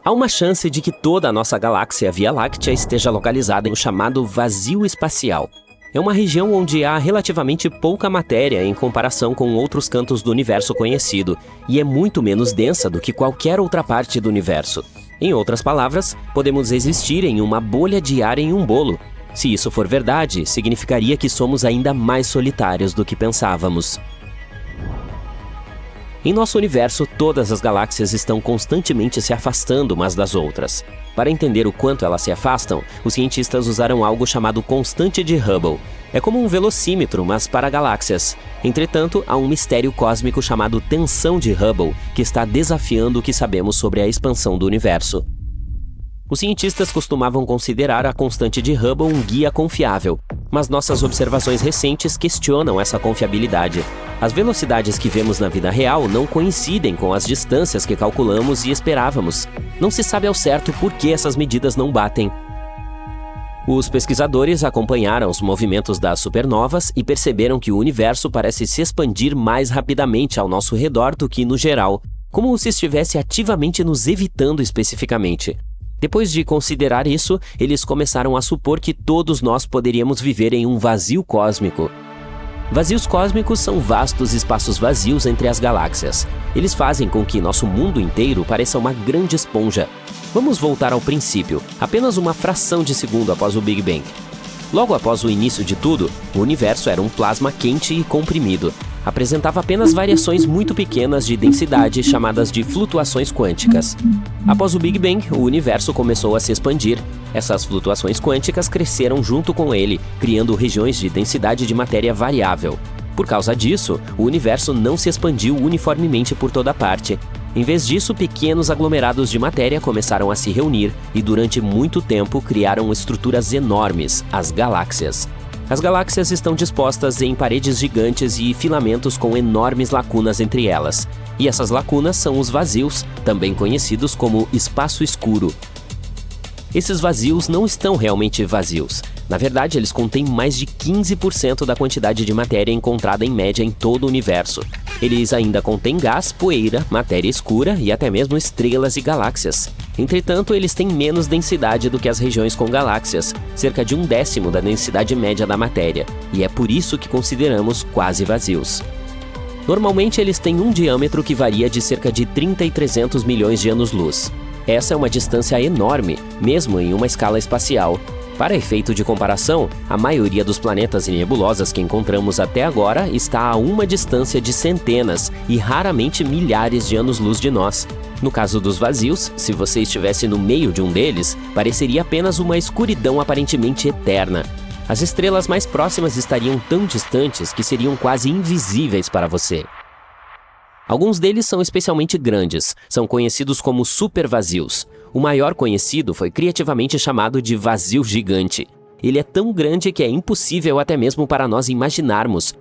Há uma chance de que toda a nossa galáxia Via Láctea esteja localizada em um chamado vazio espacial. É uma região onde há relativamente pouca matéria em comparação com outros cantos do universo conhecido, e é muito menos densa do que qualquer outra parte do universo. Em outras palavras, podemos existir em uma bolha de ar em um bolo. Se isso for verdade, significaria que somos ainda mais solitários do que pensávamos. Em nosso universo, todas as galáxias estão constantemente se afastando umas das outras. Para entender o quanto elas se afastam, os cientistas usaram algo chamado constante de Hubble. É como um velocímetro, mas para galáxias. Entretanto, há um mistério cósmico chamado tensão de Hubble, que está desafiando o que sabemos sobre a expansão do universo. Os cientistas costumavam considerar a constante de Hubble um guia confiável, mas nossas observações recentes questionam essa confiabilidade. As velocidades que vemos na vida real não coincidem com as distâncias que calculamos e esperávamos. Não se sabe ao certo por que essas medidas não batem. Os pesquisadores acompanharam os movimentos das supernovas e perceberam que o universo parece se expandir mais rapidamente ao nosso redor do que no geral, como se estivesse ativamente nos evitando especificamente. Depois de considerar isso, eles começaram a supor que todos nós poderíamos viver em um vazio cósmico. Vazios cósmicos são vastos espaços vazios entre as galáxias. Eles fazem com que nosso mundo inteiro pareça uma grande esponja. Vamos voltar ao princípio, apenas uma fração de segundo após o Big Bang. Logo após o início de tudo, o universo era um plasma quente e comprimido. Apresentava apenas variações muito pequenas de densidade chamadas de flutuações quânticas. Após o Big Bang, o universo começou a se expandir. Essas flutuações quânticas cresceram junto com ele, criando regiões de densidade de matéria variável. Por causa disso, o universo não se expandiu uniformemente por toda parte. Em vez disso, pequenos aglomerados de matéria começaram a se reunir e durante muito tempo criaram estruturas enormes, as galáxias. As galáxias estão dispostas em paredes gigantes e filamentos com enormes lacunas entre elas. E essas lacunas são os vazios, também conhecidos como espaço escuro. Esses vazios não estão realmente vazios. Na verdade, eles contêm mais de 15% da quantidade de matéria encontrada em média em todo o universo. Eles ainda contêm gás, poeira, matéria escura e até mesmo estrelas e galáxias. Entretanto, eles têm menos densidade do que as regiões com galáxias, cerca de 1/10 da densidade média da matéria, e é por isso que consideramos quase vazios. Normalmente, eles têm um diâmetro que varia de cerca de 30 e 300 milhões de anos-luz. Essa é uma distância enorme, mesmo em uma escala espacial. Para efeito de comparação, a maioria dos planetas e nebulosas que encontramos até agora está a uma distância de centenas e raramente milhares de anos-luz de nós. No caso dos vazios, se você estivesse no meio de um deles, pareceria apenas uma escuridão aparentemente eterna. As estrelas mais próximas estariam tão distantes que seriam quase invisíveis para você. Alguns deles são especialmente grandes, são conhecidos como supervazios. O maior conhecido foi criativamente chamado de vazio gigante. Ele é tão grande que é impossível até mesmo para nós imaginarmos.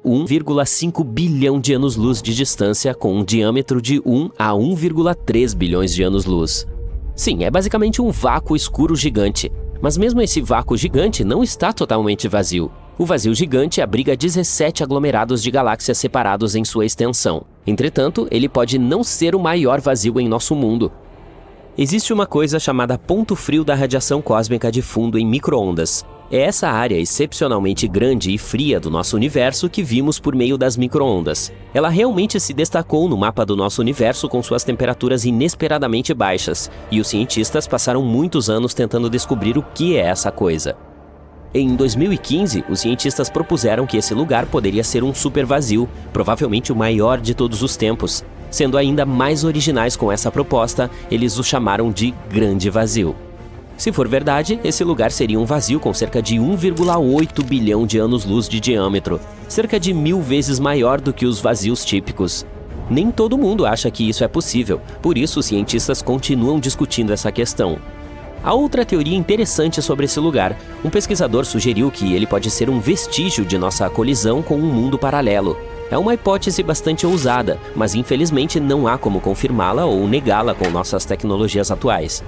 1,5 bilhão de anos-luz de distância, com um diâmetro de 1 a 1,3 bilhões de anos-luz. Sim, é basicamente um vácuo escuro gigante. Mas mesmo esse vácuo gigante não está totalmente vazio. O vazio gigante abriga 17 aglomerados de galáxias separados em sua extensão. Entretanto, ele pode não ser o maior vazio em nosso mundo. Existe uma coisa chamada ponto frio da radiação cósmica de fundo em micro-ondas. É essa área excepcionalmente grande e fria do nosso universo que vimos por meio das micro-ondas. Ela realmente se destacou no mapa do nosso universo com suas temperaturas inesperadamente baixas, e os cientistas passaram muitos anos tentando descobrir o que é essa coisa. Em 2015, os cientistas propuseram que esse lugar poderia ser um supervazio, provavelmente o maior de todos os tempos. Sendo ainda mais originais com essa proposta, eles o chamaram de Grande Vazio. Se for verdade, esse lugar seria um vazio com cerca de 1,8 bilhão de anos-luz de diâmetro, cerca de 1000 vezes maior do que os vazios típicos. Nem todo mundo acha que isso é possível, por isso os cientistas continuam discutindo essa questão. Há outra teoria interessante sobre esse lugar. Um pesquisador sugeriu que ele pode ser um vestígio de nossa colisão com um mundo paralelo. É uma hipótese bastante ousada, mas infelizmente não há como confirmá-la ou negá-la com nossas tecnologias atuais.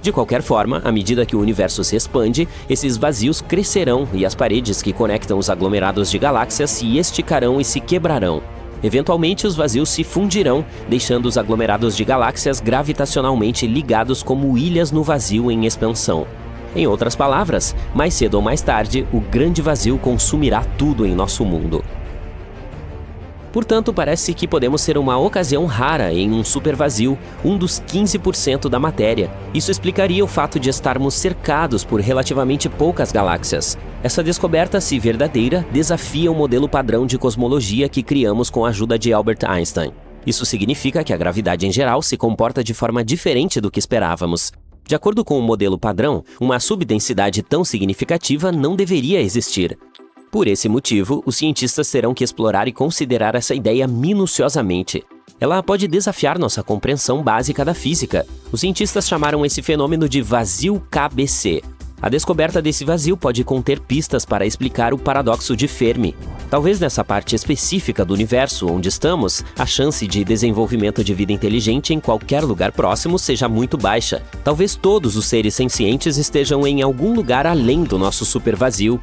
De qualquer forma, à medida que o universo se expande, esses vazios crescerão e as paredes que conectam os aglomerados de galáxias se esticarão e se quebrarão. Eventualmente, os vazios se fundirão, deixando os aglomerados de galáxias gravitacionalmente ligados como ilhas no vazio em expansão. Em outras palavras, mais cedo ou mais tarde, o grande vazio consumirá tudo em nosso mundo. Portanto, parece que podemos ser uma ocasião rara em um supervazio, um dos 15% da matéria. Isso explicaria o fato de estarmos cercados por relativamente poucas galáxias. Essa descoberta, se verdadeira, desafia o modelo padrão de cosmologia que criamos com a ajuda de Albert Einstein. Isso significa que a gravidade em geral se comporta de forma diferente do que esperávamos. De acordo com o modelo padrão, uma subdensidade tão significativa não deveria existir. Por esse motivo, os cientistas terão que explorar e considerar essa ideia minuciosamente. Ela pode desafiar nossa compreensão básica da física. Os cientistas chamaram esse fenômeno de vazio KBC. A descoberta desse vazio pode conter pistas para explicar o paradoxo de Fermi. Talvez nessa parte específica do universo onde estamos, a chance de desenvolvimento de vida inteligente em qualquer lugar próximo seja muito baixa. Talvez todos os seres sencientes estejam em algum lugar além do nosso supervazio.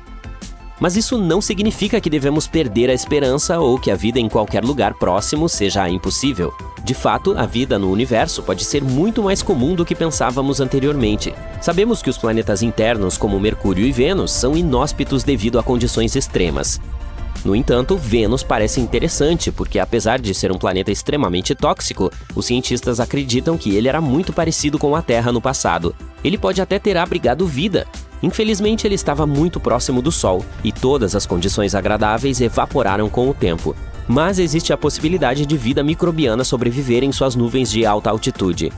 Mas isso não significa que devemos perder a esperança ou que a vida em qualquer lugar próximo seja impossível. De fato, a vida no universo pode ser muito mais comum do que pensávamos anteriormente. Sabemos que os planetas internos, como Mercúrio e Vênus, são inóspitos devido a condições extremas. No entanto, Vênus parece interessante porque, apesar de ser um planeta extremamente tóxico, os cientistas acreditam que ele era muito parecido com a Terra no passado. Ele pode até ter abrigado vida. Infelizmente, ele estava muito próximo do Sol, e todas as condições agradáveis evaporaram com o tempo. Mas existe a possibilidade de vida microbiana sobreviver em suas nuvens de alta altitude.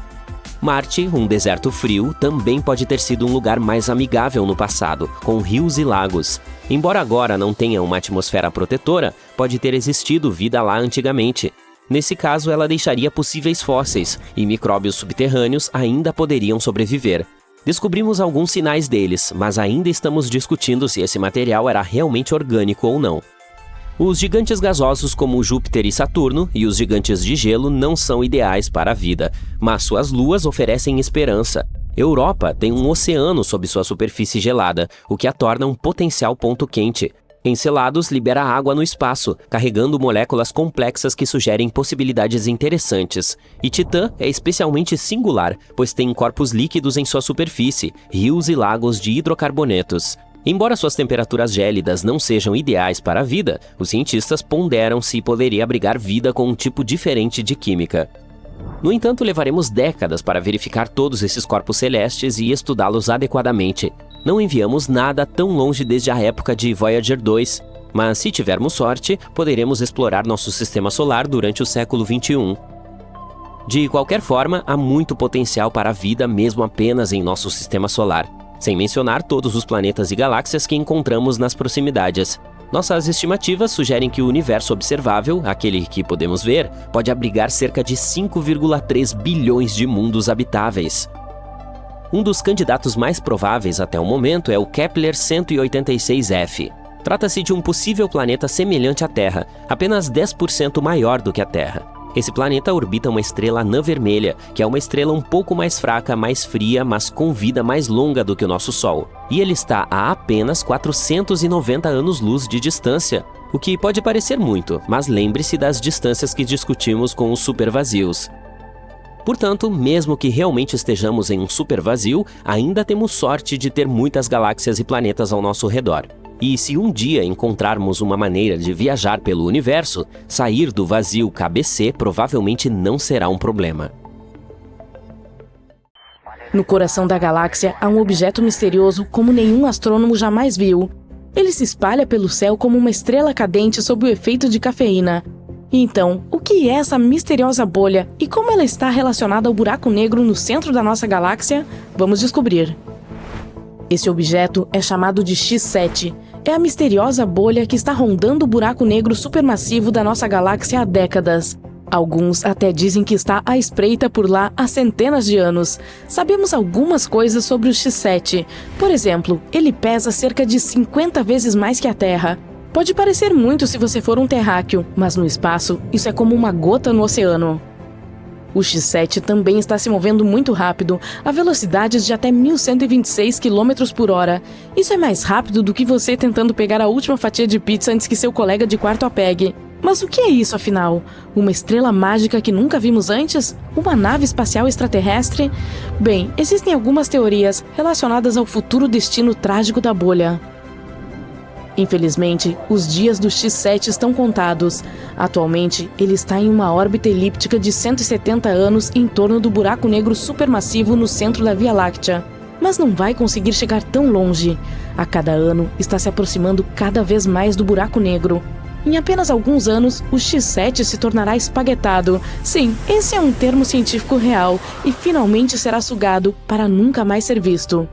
Marte, um deserto frio, também pode ter sido um lugar mais amigável no passado, com rios e lagos. Embora agora não tenha uma atmosfera protetora, pode ter existido vida lá antigamente. Nesse caso, ela deixaria possíveis fósseis, e micróbios subterrâneos ainda poderiam sobreviver. Descobrimos alguns sinais deles, mas ainda estamos discutindo se esse material era realmente orgânico ou não. Os gigantes gasosos como Júpiter e Saturno e os gigantes de gelo não são ideais para a vida, mas suas luas oferecem esperança. Europa tem um oceano sob sua superfície gelada, o que a torna um potencial ponto quente. Encelados libera água no espaço, carregando moléculas complexas que sugerem possibilidades interessantes. E Titã é especialmente singular, pois tem corpos líquidos em sua superfície, rios e lagos de hidrocarbonetos. Embora suas temperaturas gélidas não sejam ideais para a vida, os cientistas ponderam se poderia abrigar vida com um tipo diferente de química. No entanto, levaremos décadas para verificar todos esses corpos celestes e estudá-los adequadamente. Não enviamos nada tão longe desde a época de Voyager 2, mas se tivermos sorte, poderemos explorar nosso sistema solar durante o século XXI. De qualquer forma, há muito potencial para a vida mesmo apenas em nosso sistema solar, sem mencionar todos os planetas e galáxias que encontramos nas proximidades. Nossas estimativas sugerem que o universo observável, aquele que podemos ver, pode abrigar cerca de 5,3 bilhões de mundos habitáveis. Um dos candidatos mais prováveis até o momento é o Kepler 186f. Trata-se de um possível planeta semelhante à Terra, apenas 10% maior do que a Terra. Esse planeta orbita uma estrela anã vermelha, que é uma estrela um pouco mais fraca, mais fria, mas com vida mais longa do que o nosso Sol. E ele está a apenas 490 anos-luz de distância, o que pode parecer muito, mas lembre-se das distâncias que discutimos com os supervazios. Portanto, mesmo que realmente estejamos em um supervazio, ainda temos sorte de ter muitas galáxias e planetas ao nosso redor. E se um dia encontrarmos uma maneira de viajar pelo universo, sair do vazio KBC provavelmente não será um problema. No coração da galáxia há um objeto misterioso como nenhum astrônomo jamais viu. Ele se espalha pelo céu como uma estrela cadente sob o efeito de cafeína. Então, o que é essa misteriosa bolha e como ela está relacionada ao buraco negro no centro da nossa galáxia? Vamos descobrir. Esse objeto é chamado de X7. É a misteriosa bolha que está rondando o buraco negro supermassivo da nossa galáxia há décadas. Alguns até dizem que está à espreita por lá há centenas de anos. Sabemos algumas coisas sobre o X7. Por exemplo, ele pesa cerca de 50 vezes mais que a Terra. Pode parecer muito se você for um terráqueo, mas no espaço, isso é como uma gota no oceano. O X7 também está se movendo muito rápido, a velocidades de até 1.126 km por hora. Isso é mais rápido do que você tentando pegar a última fatia de pizza antes que seu colega de quarto a pegue. Mas o que é isso, afinal? Uma estrela mágica que nunca vimos antes? Uma nave espacial extraterrestre? Bem, existem algumas teorias relacionadas ao futuro destino trágico da bolha. Infelizmente, os dias do X7 estão contados. Atualmente, ele está em uma órbita elíptica de 170 anos em torno do buraco negro supermassivo no centro da Via Láctea. Mas não vai conseguir chegar tão longe. A cada ano, está se aproximando cada vez mais do buraco negro. Em apenas alguns anos, o X7 se tornará espaguetado. Sim, esse é um termo científico real e finalmente será sugado para nunca mais ser visto.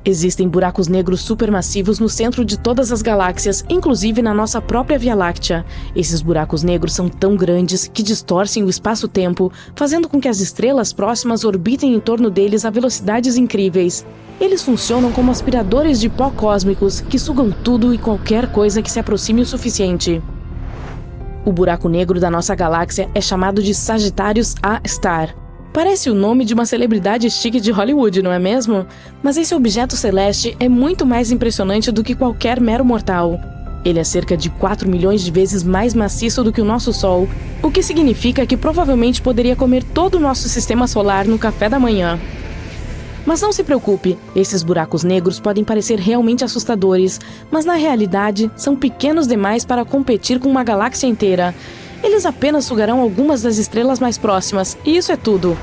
Existem buracos negros supermassivos no centro de todas as galáxias, inclusive na nossa própria Via Láctea. Esses buracos negros são tão grandes que distorcem o espaço-tempo, fazendo com que as estrelas próximas orbitem em torno deles a velocidades incríveis. Eles funcionam como aspiradores de pó cósmicos que sugam tudo e qualquer coisa que se aproxime o suficiente. O buraco negro da nossa galáxia é chamado de Sagittarius A-Star. Parece o nome de uma celebridade chique de Hollywood, não é mesmo? Mas esse objeto celeste é muito mais impressionante do que qualquer mero mortal. Ele é cerca de 4 milhões de vezes mais maciço do que o nosso Sol, o que significa que provavelmente poderia comer todo o nosso sistema solar no café da manhã. Mas não se preocupe, esses buracos negros podem parecer realmente assustadores, mas na realidade são pequenos demais para competir com uma galáxia inteira. Eles apenas sugarão algumas das estrelas mais próximas, e isso é tudo.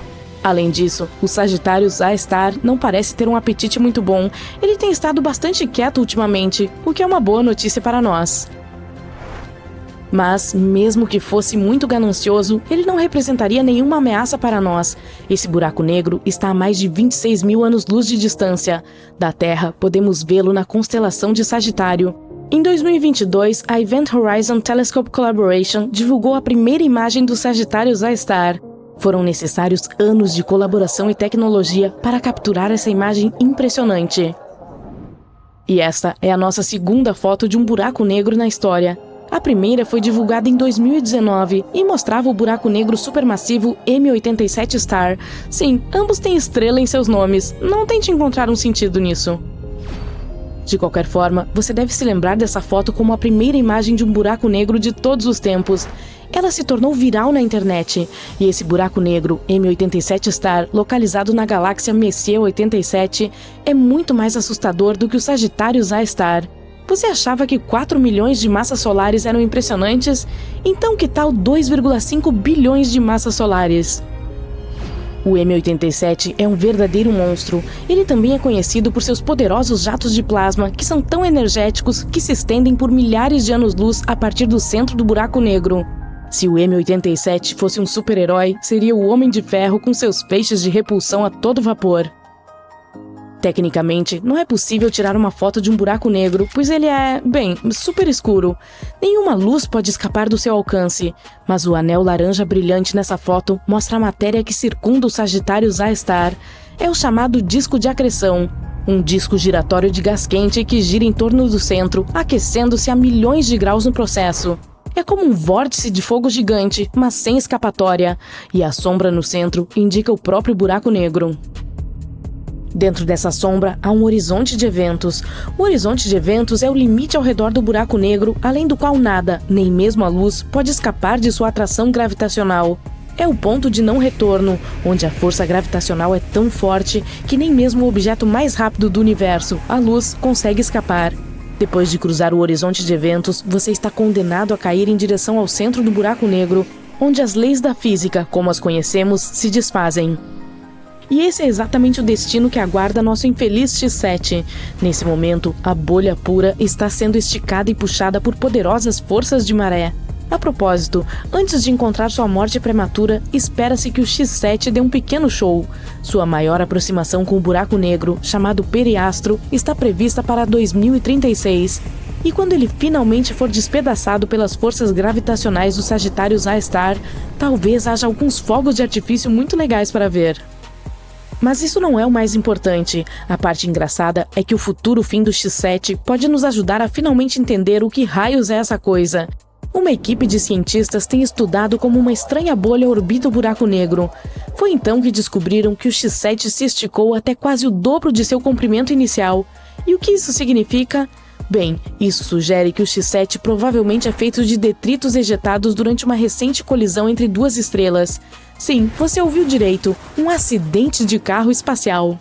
Além disso, o Sagittarius A-Star não parece ter um apetite muito bom. Ele tem estado bastante quieto ultimamente, o que é uma boa notícia para nós. Mas, mesmo que fosse muito ganancioso, ele não representaria nenhuma ameaça para nós. Esse buraco negro está a mais de 26 mil anos-luz de distância. Da Terra, podemos vê-lo na constelação de Sagitário. Em 2022, a Event Horizon Telescope Collaboration divulgou a primeira imagem do Sagittarius A-Star. Foram necessários anos de colaboração e tecnologia para capturar essa imagem impressionante. E esta é a nossa segunda foto de um buraco negro na história. A primeira foi divulgada em 2019 e mostrava o buraco negro supermassivo M87 Star. Sim, ambos têm estrela em seus nomes. Não tente encontrar um sentido nisso. De qualquer forma, você deve se lembrar dessa foto como a primeira imagem de um buraco negro de todos os tempos. Ela se tornou viral na internet, e esse buraco negro, M87 Star, localizado na galáxia Messier 87, é muito mais assustador do que o Sagittarius A-Star. Você achava que 4 milhões de massas solares eram impressionantes? Então que tal 2,5 bilhões de massas solares? O M87 é um verdadeiro monstro. Ele também é conhecido por seus poderosos jatos de plasma, que são tão energéticos que se estendem por milhares de anos-luz a partir do centro do buraco negro. Se o M87 fosse um super-herói, seria o Homem de Ferro com seus feixes de repulsão a todo vapor. Tecnicamente, não é possível tirar uma foto de um buraco negro, pois ele é, bem, super escuro. Nenhuma luz pode escapar do seu alcance, mas o anel laranja brilhante nessa foto mostra a matéria que circunda o Sagittarius A-Star. É o chamado disco de acreção, um disco giratório de gás quente que gira em torno do centro, aquecendo-se a milhões de graus no processo. É como um vórtice de fogo gigante, mas sem escapatória, e a sombra no centro indica o próprio buraco negro. Dentro dessa sombra há um horizonte de eventos. O horizonte de eventos é o limite ao redor do buraco negro, além do qual nada, nem mesmo a luz, pode escapar de sua atração gravitacional. É o ponto de não retorno, onde a força gravitacional é tão forte que nem mesmo o objeto mais rápido do universo, a luz, consegue escapar. Depois de cruzar o horizonte de eventos, você está condenado a cair em direção ao centro do buraco negro, onde as leis da física, como as conhecemos, se desfazem. E esse é exatamente o destino que aguarda nosso infeliz X7. Nesse momento, a bolha pura está sendo esticada e puxada por poderosas forças de maré. A propósito, antes de encontrar sua morte prematura, espera-se que o X7 dê um pequeno show. Sua maior aproximação com o buraco negro, chamado Periastro, está prevista para 2036. E quando ele finalmente for despedaçado pelas forças gravitacionais do Sagittarius A-Star, talvez haja alguns fogos de artifício muito legais para ver. Mas isso não é o mais importante. A parte engraçada é que o futuro fim do X7 pode nos ajudar a finalmente entender o que raios é essa coisa. Uma equipe de cientistas tem estudado como uma estranha bolha orbita o buraco negro. Foi então que descobriram que o X7 se esticou até quase o dobro de seu comprimento inicial. E o que isso significa? Bem, isso sugere que o X7 provavelmente é feito de detritos ejetados durante uma recente colisão entre duas estrelas. Sim, você ouviu direito, um acidente de carro espacial.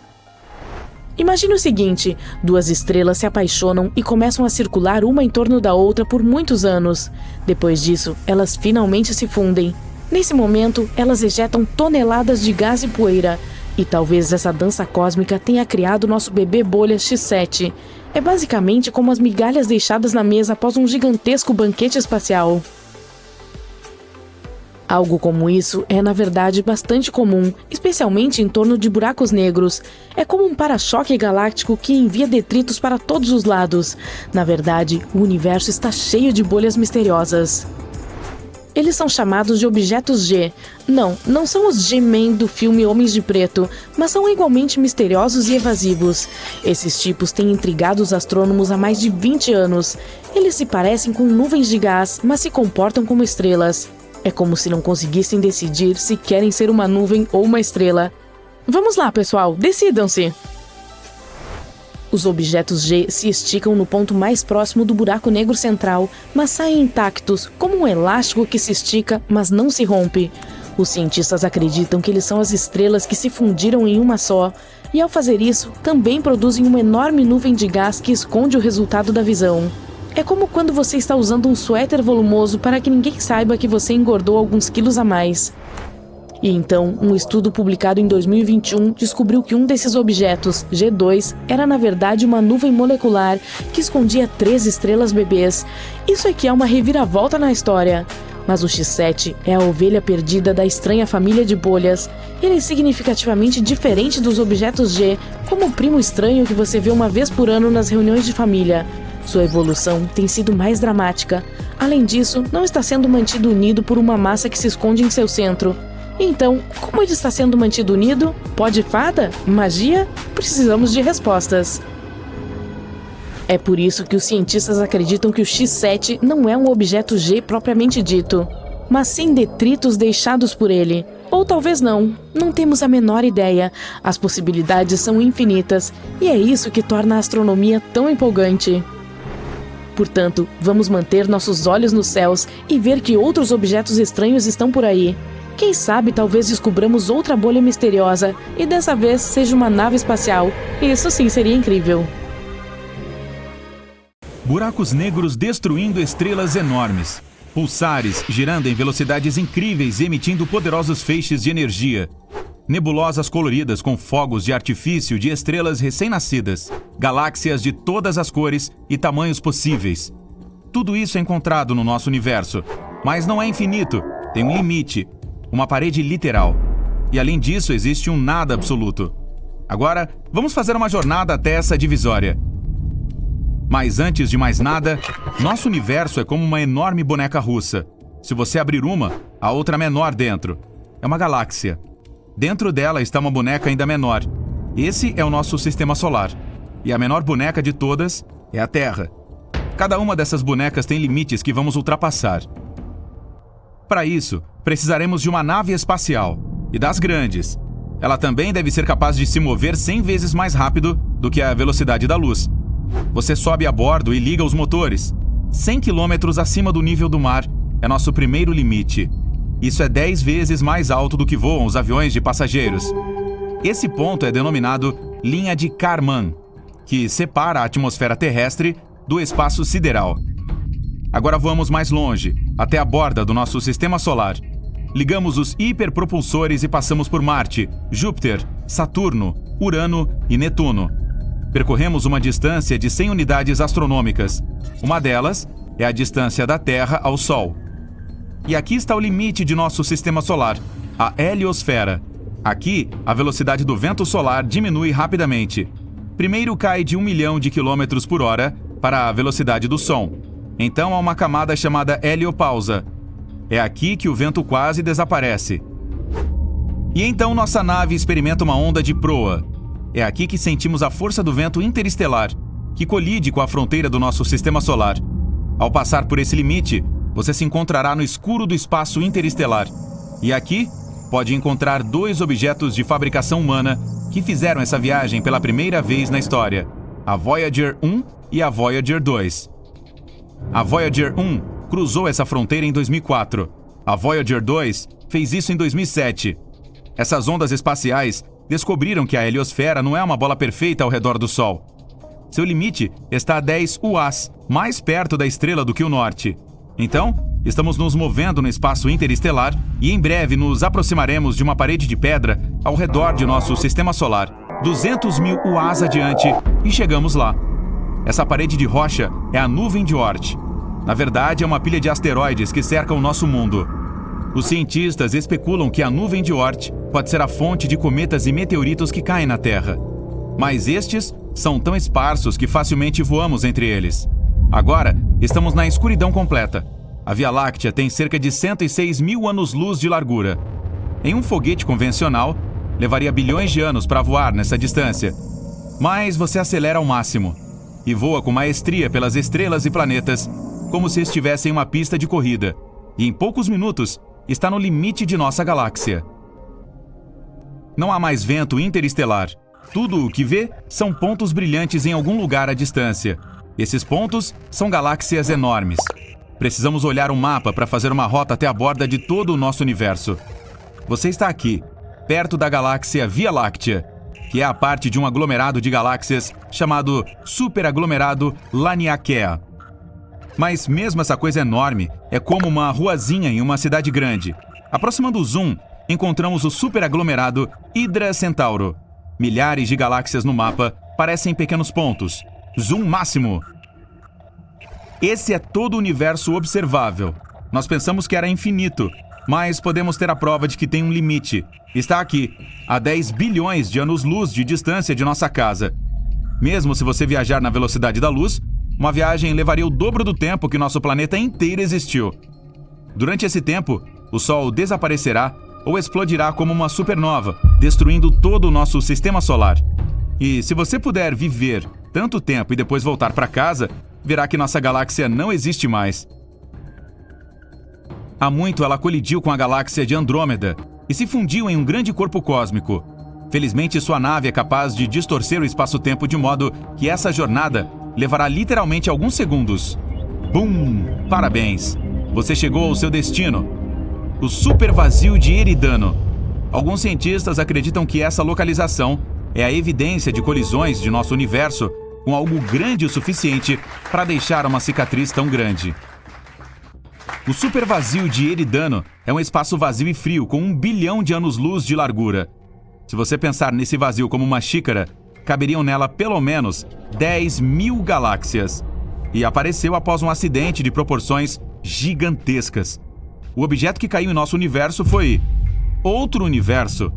Imagine o seguinte, duas estrelas se apaixonam e começam a circular uma em torno da outra por muitos anos. Depois disso, elas finalmente se fundem. Nesse momento, elas ejetam toneladas de gás e poeira. E talvez essa dança cósmica tenha criado nosso bebê bolha X7. É basicamente como as migalhas deixadas na mesa após um gigantesco banquete espacial. Algo como isso é, na verdade, bastante comum, especialmente em torno de buracos negros. É como um para-choque galáctico que envia detritos para todos os lados. Na verdade, o universo está cheio de bolhas misteriosas. Eles são chamados de objetos G. Não são os G-Men do filme Homens de Preto, mas são igualmente misteriosos e evasivos. Esses tipos têm intrigado os astrônomos há mais de 20 anos. Eles se parecem com nuvens de gás, mas se comportam como estrelas. É como se não conseguissem decidir se querem ser uma nuvem ou uma estrela. Vamos lá, pessoal, decidam-se! Os objetos G se esticam no ponto mais próximo do buraco negro central, mas saem intactos, como um elástico que se estica, mas não se rompe. Os cientistas acreditam que eles são as estrelas que se fundiram em uma só, e ao fazer isso, também produzem uma enorme nuvem de gás que esconde o resultado da visão. É como quando você está usando um suéter volumoso para que ninguém saiba que você engordou alguns quilos a mais. E então, um estudo publicado em 2021 descobriu que um desses objetos, G2, era na verdade uma nuvem molecular que escondia 3 estrelas bebês. Isso aqui é uma reviravolta na história. Mas o X7 é a ovelha perdida da estranha família de bolhas. Ele é significativamente diferente dos objetos G, como o primo estranho que você vê uma vez por ano nas reuniões de família. Sua evolução tem sido mais dramática. Além disso, não está sendo mantido unido por uma massa que se esconde em seu centro. Então, como ele está sendo mantido unido? Pó de fada? Magia? Precisamos de respostas. É por isso que os cientistas acreditam que o X7 não é um objeto G propriamente dito, mas sim detritos deixados por ele. Ou talvez não temos a menor ideia. As possibilidades são infinitas, e é isso que torna a astronomia tão empolgante. Portanto, vamos manter nossos olhos nos céus e ver que outros objetos estranhos estão por aí. Quem sabe talvez descobramos outra bolha misteriosa, e dessa vez seja uma nave espacial. Isso sim seria incrível. Buracos negros destruindo estrelas enormes. Pulsares girando em velocidades incríveis e emitindo poderosos feixes de energia. Nebulosas coloridas com fogos de artifício de estrelas recém-nascidas. Galáxias de todas as cores e tamanhos possíveis. Tudo isso é encontrado no nosso universo. Mas não é infinito, tem um limite. Uma parede literal. E além disso, existe um nada absoluto. Agora, vamos fazer uma jornada até essa divisória. Mas antes de mais nada, nosso universo é como uma enorme boneca russa. Se você abrir uma, a outra menor dentro. É uma galáxia. Dentro dela está uma boneca ainda menor. Esse é o nosso sistema solar. E a menor boneca de todas é a Terra. Cada uma dessas bonecas tem limites que vamos ultrapassar. Para isso, precisaremos de uma nave espacial, e das grandes. Ela também deve ser capaz de se mover 100 vezes mais rápido do que a velocidade da luz. Você sobe a bordo e liga os motores. 100 km acima do nível do mar é nosso primeiro limite. Isso é 10 vezes mais alto do que voam os aviões de passageiros. Esse ponto é denominado linha de Kármán, que separa a atmosfera terrestre do espaço sideral. Agora vamos mais longe, até a borda do nosso sistema solar. Ligamos os hiperpropulsores e passamos por Marte, Júpiter, Saturno, Urano e Netuno. Percorremos uma distância de 100 unidades astronômicas. Uma delas é a distância da Terra ao Sol. E aqui está o limite de nosso sistema solar, a heliosfera. Aqui, a velocidade do vento solar diminui rapidamente. Primeiro cai de 1 milhão de quilômetros por hora para a velocidade do som. Então há uma camada chamada heliopausa. É aqui que o vento quase desaparece. E então nossa nave experimenta uma onda de proa. É aqui que sentimos a força do vento interestelar, que colide com a fronteira do nosso sistema solar. Ao passar por esse limite, você se encontrará no escuro do espaço interestelar. E aqui, pode encontrar 2 objetos de fabricação humana que fizeram essa viagem pela primeira vez na história. a Voyager 1 e a Voyager 2. A Voyager 1 cruzou essa fronteira em 2004. A Voyager 2 fez isso em 2007. Essas ondas espaciais descobriram que a heliosfera não é uma bola perfeita ao redor do Sol. Seu limite está a 10 UAs, mais perto da estrela do que o Norte. Então, estamos nos movendo no espaço interestelar e em breve nos aproximaremos de uma parede de pedra ao redor de nosso sistema solar, 200 mil UAs adiante, e chegamos lá. Essa parede de rocha é a nuvem de Oort. Na verdade, é uma pilha de asteroides que cerca o nosso mundo. Os cientistas especulam que a nuvem de Oort pode ser a fonte de cometas e meteoritos que caem na Terra. Mas estes são tão esparsos que facilmente voamos entre eles. Agora, estamos na escuridão completa. A Via Láctea tem cerca de 106 mil anos-luz de largura. Em um foguete convencional, levaria bilhões de anos para voar nessa distância. Mas você acelera ao máximo e voa com maestria pelas estrelas e planetas, como se estivesse em uma pista de corrida. E em poucos minutos, está no limite de nossa galáxia. Não há mais vento interestelar. Tudo o que vê são pontos brilhantes em algum lugar à distância. Esses pontos são galáxias enormes. Precisamos olhar um mapa para fazer uma rota até a borda de todo o nosso universo. Você está aqui, perto da galáxia Via Láctea, que é a parte de um aglomerado de galáxias chamado superaglomerado Laniakea. Mas mesmo essa coisa enorme é como uma ruazinha em uma cidade grande. Aproximando o zoom, encontramos o superaglomerado Hydra Centauro. Milhares de galáxias no mapa parecem pequenos pontos. Zoom máximo. Esse é todo o universo observável. Nós pensamos que era infinito, mas podemos ter a prova de que tem um limite. Está aqui, a 10 bilhões de anos-luz de distância de nossa casa. Mesmo se você viajar na velocidade da luz, uma viagem levaria o dobro do tempo que nosso planeta inteiro existiu. Durante esse tempo, o Sol desaparecerá ou explodirá como uma supernova, destruindo todo o nosso sistema solar. E se você puder viver tanto tempo e depois voltar para casa, verá que nossa galáxia não existe mais. Há muito ela colidiu com a galáxia de Andrômeda e se fundiu em um grande corpo cósmico. Felizmente, sua nave é capaz de distorcer o espaço-tempo de modo que essa jornada levará literalmente alguns segundos. Bum! Parabéns! Você chegou ao seu destino. O supervazio de Eridano. Alguns cientistas acreditam que essa localização é a evidência de colisões de nosso universo com algo grande o suficiente para deixar uma cicatriz tão grande. O supervazio de Eridano é um espaço vazio e frio com 1 bilhão de anos-luz de largura. Se você pensar nesse vazio como uma xícara, caberiam nela pelo menos 10 mil galáxias. E apareceu após um acidente de proporções gigantescas. O objeto que caiu em nosso universo foi outro universo.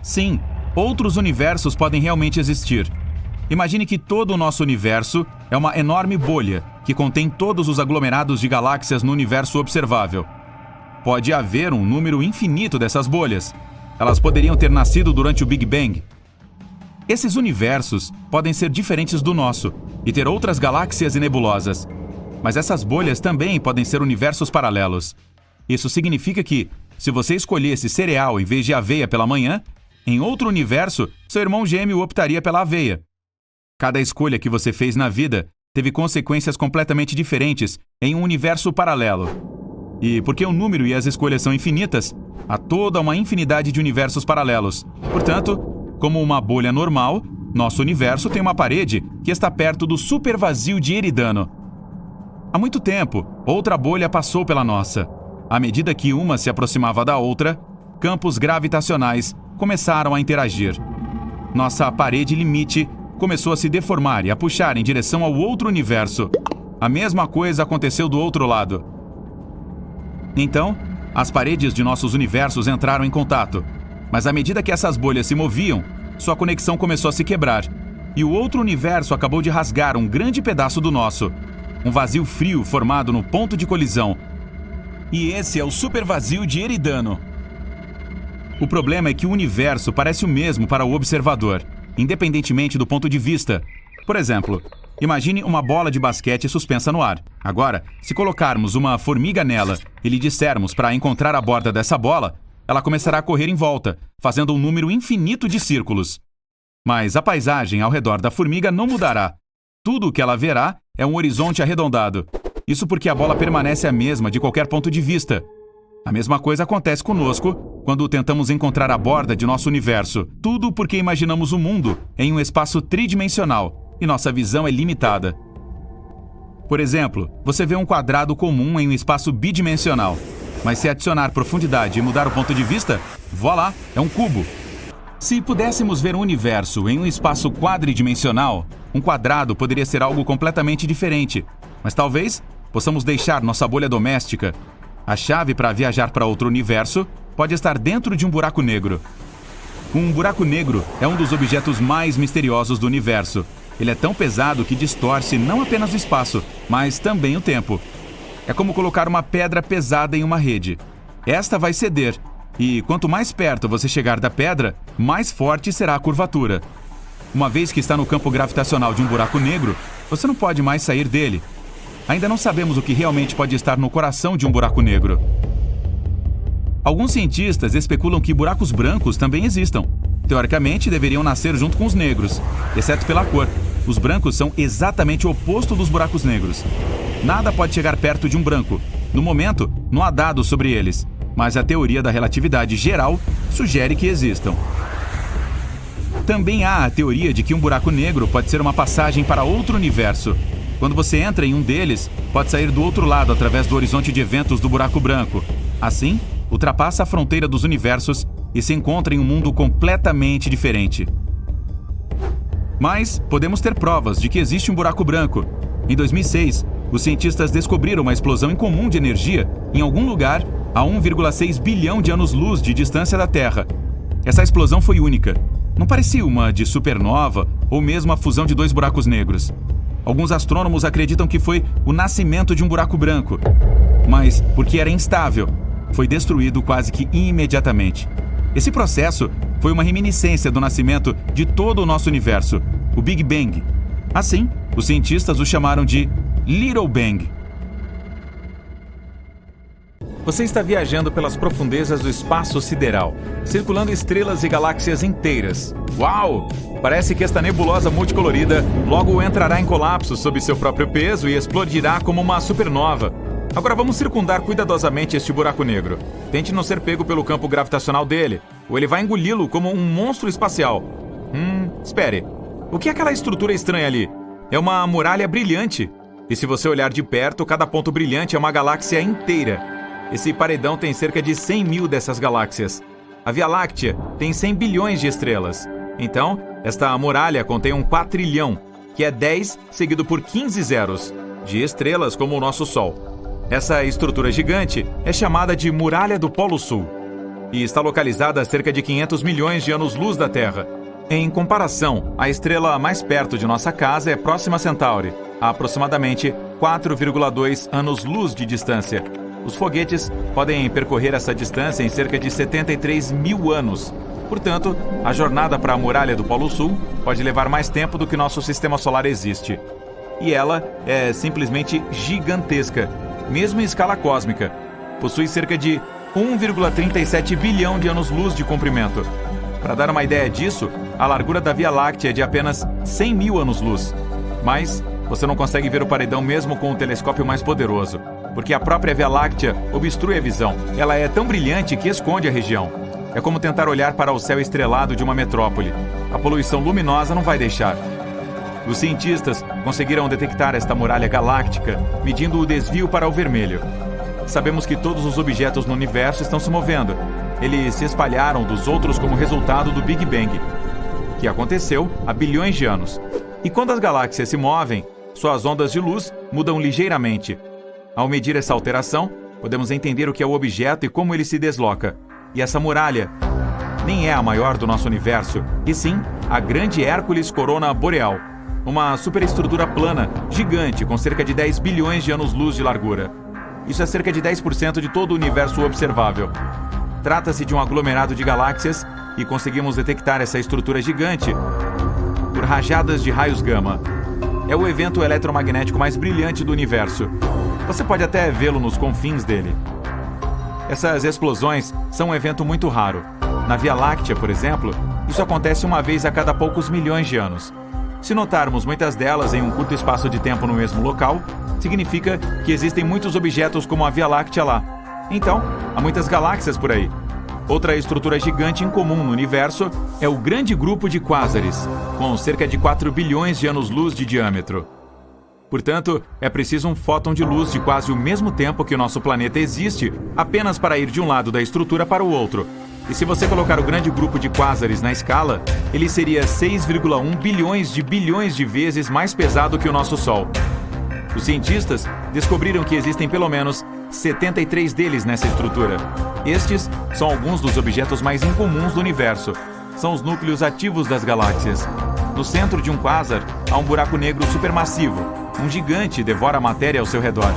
Sim, outros universos podem realmente existir. Imagine que todo o nosso universo é uma enorme bolha que contém todos os aglomerados de galáxias no universo observável. Pode haver um número infinito dessas bolhas. Elas poderiam ter nascido durante o Big Bang. Esses universos podem ser diferentes do nosso e ter outras galáxias e nebulosas. Mas essas bolhas também podem ser universos paralelos. Isso significa que, se você escolhesse cereal em vez de aveia pela manhã, em outro universo, seu irmão gêmeo optaria pela aveia. Cada escolha que você fez na vida teve consequências completamente diferentes em um universo paralelo. E porque o número e as escolhas são infinitas, há toda uma infinidade de universos paralelos. Portanto, como uma bolha normal, nosso universo tem uma parede que está perto do supervazio de Eridano. Há muito tempo, outra bolha passou pela nossa. À medida que uma se aproximava da outra, campos gravitacionais começaram a interagir. Nossa parede limite começou a se deformar e a puxar em direção ao outro universo. A mesma coisa aconteceu do outro lado. Então, as paredes de nossos universos entraram em contato. Mas à medida que essas bolhas se moviam, sua conexão começou a se quebrar. E o outro universo acabou de rasgar um grande pedaço do nosso. Um vazio frio formado no ponto de colisão. E esse é o supervazio de Eridano. O problema é que o universo parece o mesmo para o observador, independentemente do ponto de vista. Por exemplo, imagine uma bola de basquete suspensa no ar. Agora, se colocarmos uma formiga nela e lhe dissermos para encontrar a borda dessa bola, ela começará a correr em volta, fazendo um número infinito de círculos. Mas a paisagem ao redor da formiga não mudará. Tudo o que ela verá é um horizonte arredondado. Isso porque a bola permanece a mesma de qualquer ponto de vista. A mesma coisa acontece conosco quando tentamos encontrar a borda de nosso universo. Tudo porque imaginamos o mundo em um espaço tridimensional e nossa visão é limitada. Por exemplo, você vê um quadrado comum em um espaço bidimensional. Mas se adicionar profundidade e mudar o ponto de vista, voilá, é um cubo. Se pudéssemos ver o universo em um espaço quadridimensional, um quadrado poderia ser algo completamente diferente. Mas talvez possamos deixar nossa bolha doméstica. A chave para viajar para outro universo pode estar dentro de um buraco negro. Um buraco negro é um dos objetos mais misteriosos do universo. Ele é tão pesado que distorce não apenas o espaço, mas também o tempo. É como colocar uma pedra pesada em uma rede. Esta vai ceder, e quanto mais perto você chegar da pedra, mais forte será a curvatura. Uma vez que está no campo gravitacional de um buraco negro, você não pode mais sair dele. Ainda não sabemos o que realmente pode estar no coração de um buraco negro. Alguns cientistas especulam que buracos brancos também existam. Teoricamente, deveriam nascer junto com os negros, exceto pela cor. Os brancos são exatamente o oposto dos buracos negros. Nada pode chegar perto de um branco. No momento, não há dados sobre eles, mas a teoria da relatividade geral sugere que existam. Também há a teoria de que um buraco negro pode ser uma passagem para outro universo. Quando você entra em um deles, pode sair do outro lado através do horizonte de eventos do buraco branco. Assim, ultrapassa a fronteira dos universos e se encontra em um mundo completamente diferente. Mas podemos ter provas de que existe um buraco branco. Em 2006, os cientistas descobriram uma explosão incomum de energia em algum lugar a 1,6 bilhão de anos-luz de distância da Terra. Essa explosão foi única. Não parecia uma de supernova ou mesmo a fusão de dois buracos negros. Alguns astrônomos acreditam que foi o nascimento de um buraco branco. Mas, porque era instável, foi destruído quase que imediatamente. Esse processo foi uma reminiscência do nascimento de todo o nosso universo, o Big Bang. Assim, os cientistas o chamaram de Little Bang. Você está viajando pelas profundezas do espaço sideral, circulando estrelas e galáxias inteiras. Uau! Parece que esta nebulosa multicolorida logo entrará em colapso sob seu próprio peso e explodirá como uma supernova. Agora vamos circundar cuidadosamente este buraco negro. Tente não ser pego pelo campo gravitacional dele, ou ele vai engoli-lo como um monstro espacial. Espere. O que é aquela estrutura estranha ali? É uma muralha brilhante. E se você olhar de perto, cada ponto brilhante é uma galáxia inteira. Esse paredão tem cerca de 100 mil dessas galáxias. A Via Láctea tem 100 bilhões de estrelas. Então, esta muralha contém um quatrilhão, que é 10 seguido por 15 zeros, de estrelas como o nosso Sol. Essa estrutura gigante é chamada de Muralha do Polo Sul e está localizada a cerca de 500 milhões de anos-luz da Terra. Em comparação, a estrela mais perto de nossa casa é Próxima Centauri, a aproximadamente 4,2 anos-luz de distância. Os foguetes podem percorrer essa distância em cerca de 73 mil anos. Portanto, a jornada para a Muralha do Polo Sul pode levar mais tempo do que nosso sistema solar existe. E ela é simplesmente gigantesca, mesmo em escala cósmica. Possui cerca de 1,37 bilhão de anos-luz de comprimento. Para dar uma ideia disso, a largura da Via Láctea é de apenas 100 mil anos-luz. Mas você não consegue ver o paredão mesmo com o telescópio mais poderoso, porque a própria Via Láctea obstrui a visão. Ela é tão brilhante que esconde a região. É como tentar olhar para o céu estrelado de uma metrópole. A poluição luminosa não vai deixar. Os cientistas conseguiram detectar esta muralha galáctica, medindo o desvio para o vermelho. Sabemos que todos os objetos no universo estão se movendo. Eles se espalharam dos outros como resultado do Big Bang, que aconteceu há bilhões de anos. E quando as galáxias se movem, suas ondas de luz mudam ligeiramente. Ao medir essa alteração, podemos entender o que é o objeto e como ele se desloca. E essa muralha nem é a maior do nosso universo, e sim a Grande Hércules Corona Boreal, uma superestrutura plana, gigante, com cerca de 10 bilhões de anos-luz de largura. Isso é cerca de 10% de todo o universo observável. Trata-se de um aglomerado de galáxias e conseguimos detectar essa estrutura gigante por rajadas de raios gama. É o evento eletromagnético mais brilhante do universo. Você pode até vê-lo nos confins dele. Essas explosões são um evento muito raro. Na Via Láctea, por exemplo, isso acontece uma vez a cada poucos milhões de anos. Se notarmos muitas delas em um curto espaço de tempo no mesmo local, significa que existem muitos objetos como a Via Láctea lá. Então, há muitas galáxias por aí. Outra estrutura gigante incomum no universo é o Grande Grupo de Quásares, com cerca de 4 bilhões de anos-luz de diâmetro. Portanto, é preciso um fóton de luz de quase o mesmo tempo que o nosso planeta existe, apenas para ir de um lado da estrutura para o outro. E se você colocar o Grande Grupo de Quásares na escala, ele seria 6,1 bilhões de vezes mais pesado que o nosso Sol. Os cientistas descobriram que existem pelo menos 73 deles nessa estrutura. Estes são alguns dos objetos mais incomuns do universo. São os núcleos ativos das galáxias. No centro de um quásar, há um buraco negro supermassivo. Um gigante devora a matéria ao seu redor.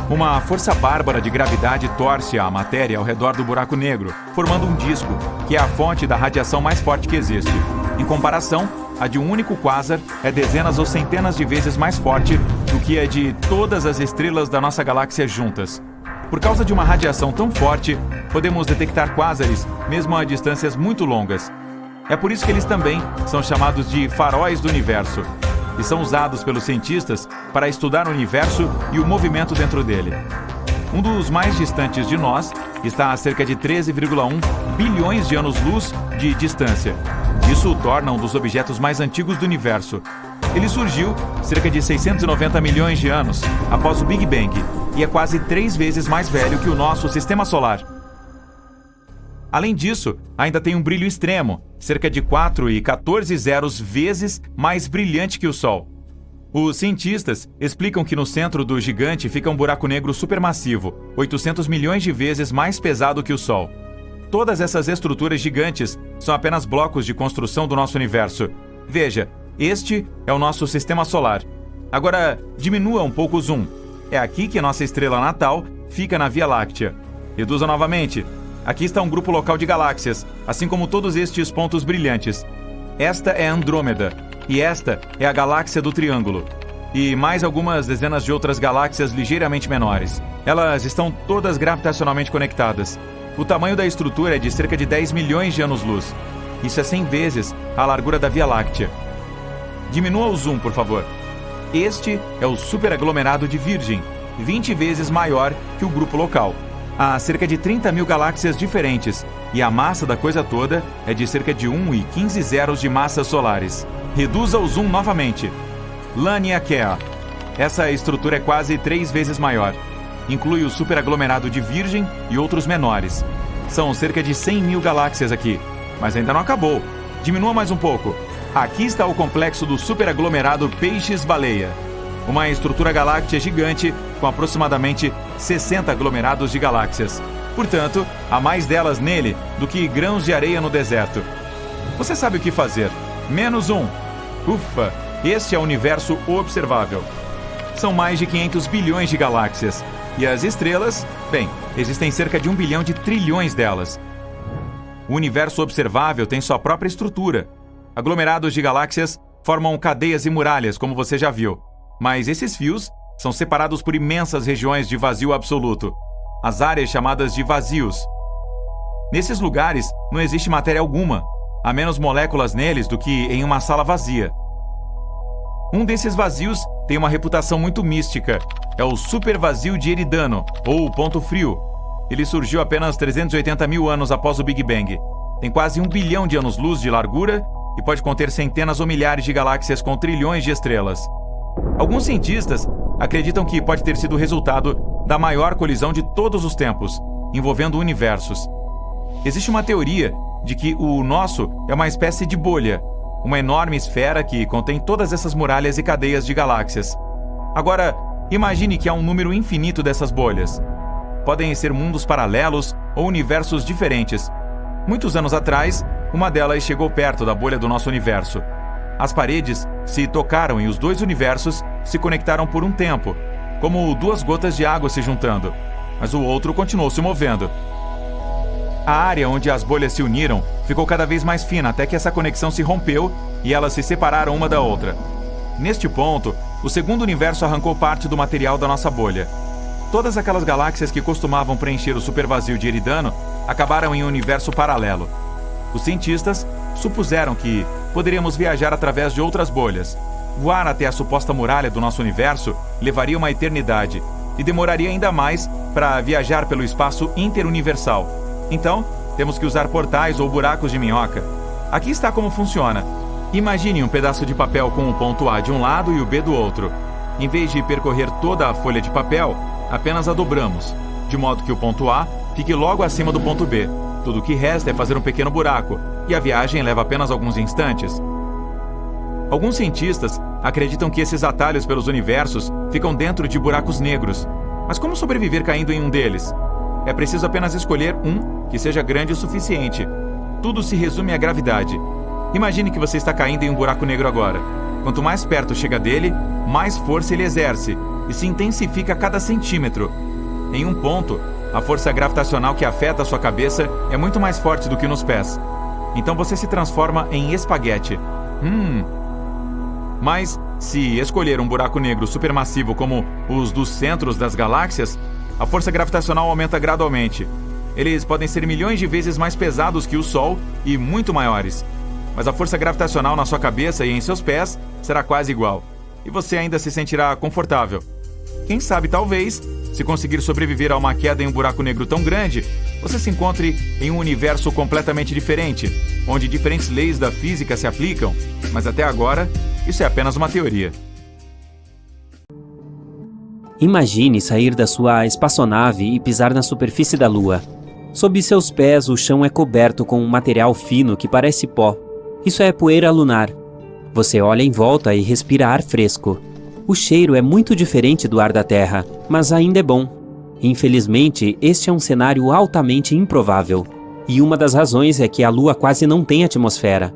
Uma força bárbara de gravidade torce a matéria ao redor do buraco negro, formando um disco, que é a fonte da radiação mais forte que existe. Em comparação, a de um único quásar é dezenas ou centenas de vezes mais forte do que a de todas as estrelas da nossa galáxia juntas. Por causa de uma radiação tão forte, podemos detectar quásares mesmo a distâncias muito longas. É por isso que eles também são chamados de faróis do universo, e são usados pelos cientistas para estudar o universo e o movimento dentro dele. Um dos mais distantes de nós está a cerca de 13,1 bilhões de anos-luz de distância. Isso o torna um dos objetos mais antigos do universo. Ele surgiu cerca de 690 milhões de anos após o Big Bang e é quase 3 vezes mais velho que o nosso Sistema Solar. Além disso, ainda tem um brilho extremo, cerca de 4,14 vezes mais brilhante que o Sol. Os cientistas explicam que no centro do gigante fica um buraco negro supermassivo, 800 milhões de vezes mais pesado que o Sol. Todas essas estruturas gigantes são apenas blocos de construção do nosso universo. Veja, este é o nosso Sistema Solar. Agora, diminua um pouco o zoom. É aqui que a nossa estrela natal fica na Via Láctea. Reduza novamente. Aqui está um grupo local de galáxias, assim como todos estes pontos brilhantes. Esta é Andrômeda, e esta é a galáxia do Triângulo. E mais algumas dezenas de outras galáxias ligeiramente menores. Elas estão todas gravitacionalmente conectadas. O tamanho da estrutura é de cerca de 10 milhões de anos-luz. Isso é 100 vezes a largura da Via Láctea. Diminua o zoom, por favor. Este é o superaglomerado de Virgem, 20 vezes maior que o grupo local. Há cerca de 30 mil galáxias diferentes, e a massa da coisa toda é de cerca de 1,15 zeros de massas solares. Reduza o zoom novamente. Laniakea. Essa estrutura é quase 3 vezes maior. Inclui o superaglomerado de Virgem e outros menores. São cerca de 100 mil galáxias aqui, mas ainda não acabou. Diminua mais um pouco. Aqui está o complexo do superaglomerado Peixes-Baleia. Uma estrutura galáctea gigante com aproximadamente 60 aglomerados de galáxias. Portanto, há mais delas nele do que grãos de areia no deserto. Você sabe o que fazer. Menos um. Ufa, este é o universo observável. São mais de 500 bilhões de galáxias. E as estrelas? Bem, existem cerca de 1 bilhão de trilhões delas. O universo observável tem sua própria estrutura. Aglomerados de galáxias formam cadeias e muralhas, como você já viu. Mas esses fios são separados por imensas regiões de vazio absoluto, as áreas chamadas de vazios. Nesses lugares não existe matéria alguma, há menos moléculas neles do que em uma sala vazia. Um desses vazios tem uma reputação muito mística, é o supervazio de Eridano, ou o ponto frio. Ele surgiu apenas 380 mil anos após o Big Bang. Tem quase 1 bilhão de anos-luz de largura e pode conter centenas ou milhares de galáxias com trilhões de estrelas. Alguns cientistas acreditam que pode ter sido o resultado da maior colisão de todos os tempos, envolvendo universos. Existe uma teoria de que o nosso é uma espécie de bolha, uma enorme esfera que contém todas essas muralhas e cadeias de galáxias. Agora, imagine que há um número infinito dessas bolhas. Podem ser mundos paralelos ou universos diferentes. Muitos anos atrás, uma delas chegou perto da bolha do nosso universo. As paredes se tocaram e os dois universos se conectaram por um tempo, como 2 gotas de água se juntando, mas o outro continuou se movendo. A área onde as bolhas se uniram ficou cada vez mais fina até que essa conexão se rompeu e elas se separaram uma da outra. Neste ponto, o segundo universo arrancou parte do material da nossa bolha. Todas aquelas galáxias que costumavam preencher o supervazio de Eridano acabaram em um universo paralelo. Os cientistas supuseram que poderíamos viajar através de outras bolhas. Voar até a suposta muralha do nosso universo levaria uma eternidade e demoraria ainda mais para viajar pelo espaço interuniversal. Então, temos que usar portais ou buracos de minhoca. Aqui está como funciona. Imagine um pedaço de papel com o ponto A de um lado e o B do outro. Em vez de percorrer toda a folha de papel, apenas a dobramos, de modo que o ponto A fique logo acima do ponto B. Tudo o que resta é fazer um pequeno buraco, e a viagem leva apenas alguns instantes. Alguns cientistas acreditam que esses atalhos pelos universos ficam dentro de buracos negros. Mas como sobreviver caindo em um deles? É preciso apenas escolher um que seja grande o suficiente. Tudo se resume à gravidade. Imagine que você está caindo em um buraco negro agora. Quanto mais perto chega dele, mais força ele exerce, e se intensifica a cada centímetro. Em um ponto, a força gravitacional que afeta a sua cabeça é muito mais forte do que nos pés. Então você se transforma em espaguete. Mas, se escolher um buraco negro supermassivo como os dos centros das galáxias, a força gravitacional aumenta gradualmente. Eles podem ser milhões de vezes mais pesados que o Sol e muito maiores. Mas a força gravitacional na sua cabeça e em seus pés será quase igual. E você ainda se sentirá confortável. Quem sabe, talvez, se conseguir sobreviver a uma queda em um buraco negro tão grande, você se encontre em um universo completamente diferente, onde diferentes leis da física se aplicam, mas até agora, isso é apenas uma teoria. Imagine sair da sua espaçonave e pisar na superfície da Lua. Sob seus pés, o chão é coberto com um material fino que parece pó. Isso é poeira lunar. Você olha em volta e respira ar fresco. O cheiro é muito diferente do ar da Terra, mas ainda é bom. Infelizmente, este é um cenário altamente improvável. E uma das razões é que a Lua quase não tem atmosfera.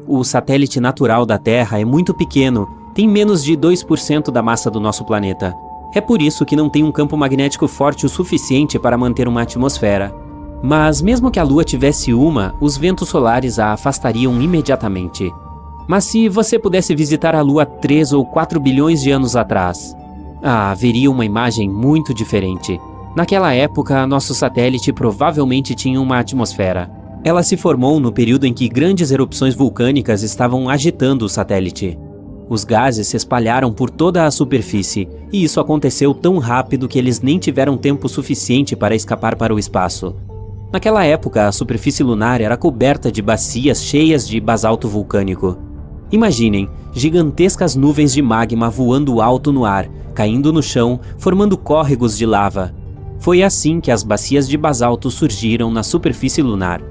O satélite natural da Terra é muito pequeno, tem menos de 2% da massa do nosso planeta. É por isso que não tem um campo magnético forte o suficiente para manter uma atmosfera. Mas mesmo que a Lua tivesse uma, os ventos solares a afastariam imediatamente. Mas se você pudesse visitar a Lua 3 ou 4 bilhões de anos atrás, haveria uma imagem muito diferente. Naquela época, nosso satélite provavelmente tinha uma atmosfera. Ela se formou no período em que grandes erupções vulcânicas estavam agitando o satélite. Os gases se espalharam por toda a superfície, e isso aconteceu tão rápido que eles nem tiveram tempo suficiente para escapar para o espaço. Naquela época, a superfície lunar era coberta de bacias cheias de basalto vulcânico. Imaginem, gigantescas nuvens de magma voando alto no ar, caindo no chão, formando córregos de lava. Foi assim que as bacias de basalto surgiram na superfície lunar.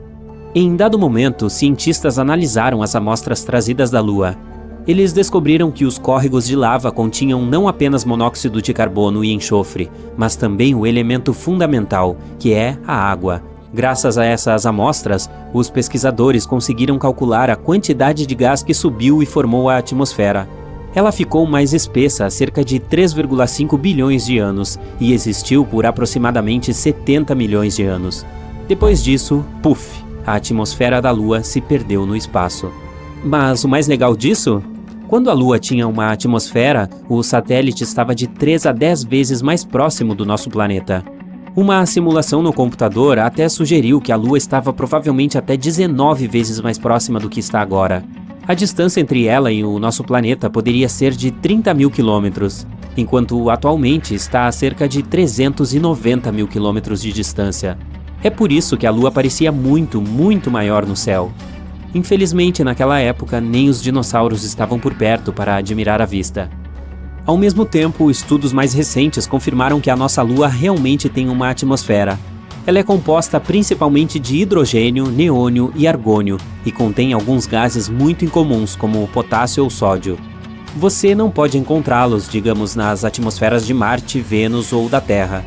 Em dado momento, cientistas analisaram as amostras trazidas da Lua. Eles descobriram que os córregos de lava continham não apenas monóxido de carbono e enxofre, mas também o elemento fundamental, que é a água. Graças a essas amostras, os pesquisadores conseguiram calcular a quantidade de gás que subiu e formou a atmosfera. Ela ficou mais espessa há cerca de 3,5 bilhões de anos e existiu por aproximadamente 70 milhões de anos. Depois disso, puf, a atmosfera da Lua se perdeu no espaço. Mas o mais legal disso? Quando a Lua tinha uma atmosfera, o satélite estava de 3 a 10 vezes mais próximo do nosso planeta. Uma simulação no computador até sugeriu que a Lua estava provavelmente até 19 vezes mais próxima do que está agora. A distância entre ela e o nosso planeta poderia ser de 30 mil quilômetros, enquanto atualmente está a cerca de 390 mil quilômetros de distância. É por isso que a Lua parecia muito, muito maior no céu. Infelizmente, naquela época, nem os dinossauros estavam por perto para admirar a vista. Ao mesmo tempo, estudos mais recentes confirmaram que a nossa Lua realmente tem uma atmosfera. Ela é composta principalmente de hidrogênio, neônio e argônio, e contém alguns gases muito incomuns, como o potássio ou sódio. Você não pode encontrá-los, digamos, nas atmosferas de Marte, Vênus ou da Terra.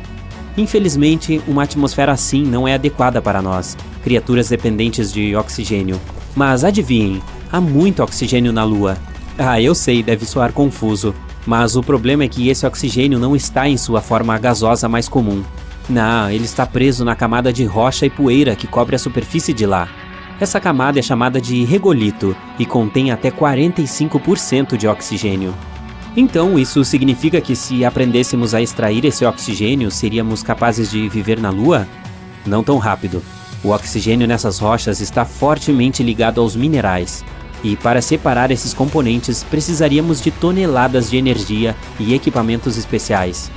Infelizmente, uma atmosfera assim não é adequada para nós, criaturas dependentes de oxigênio. Mas adivinhem, há muito oxigênio na Lua. Eu sei, deve soar confuso. Mas o problema é que esse oxigênio não está em sua forma gasosa mais comum. Não, ele está preso na camada de rocha e poeira que cobre a superfície de lá. Essa camada é chamada de regolito e contém até 45% de oxigênio. Então, isso significa que se aprendêssemos a extrair esse oxigênio, seríamos capazes de viver na Lua? Não tão rápido. O oxigênio nessas rochas está fortemente ligado aos minerais. E para separar esses componentes, precisaríamos de toneladas de energia e equipamentos especiais.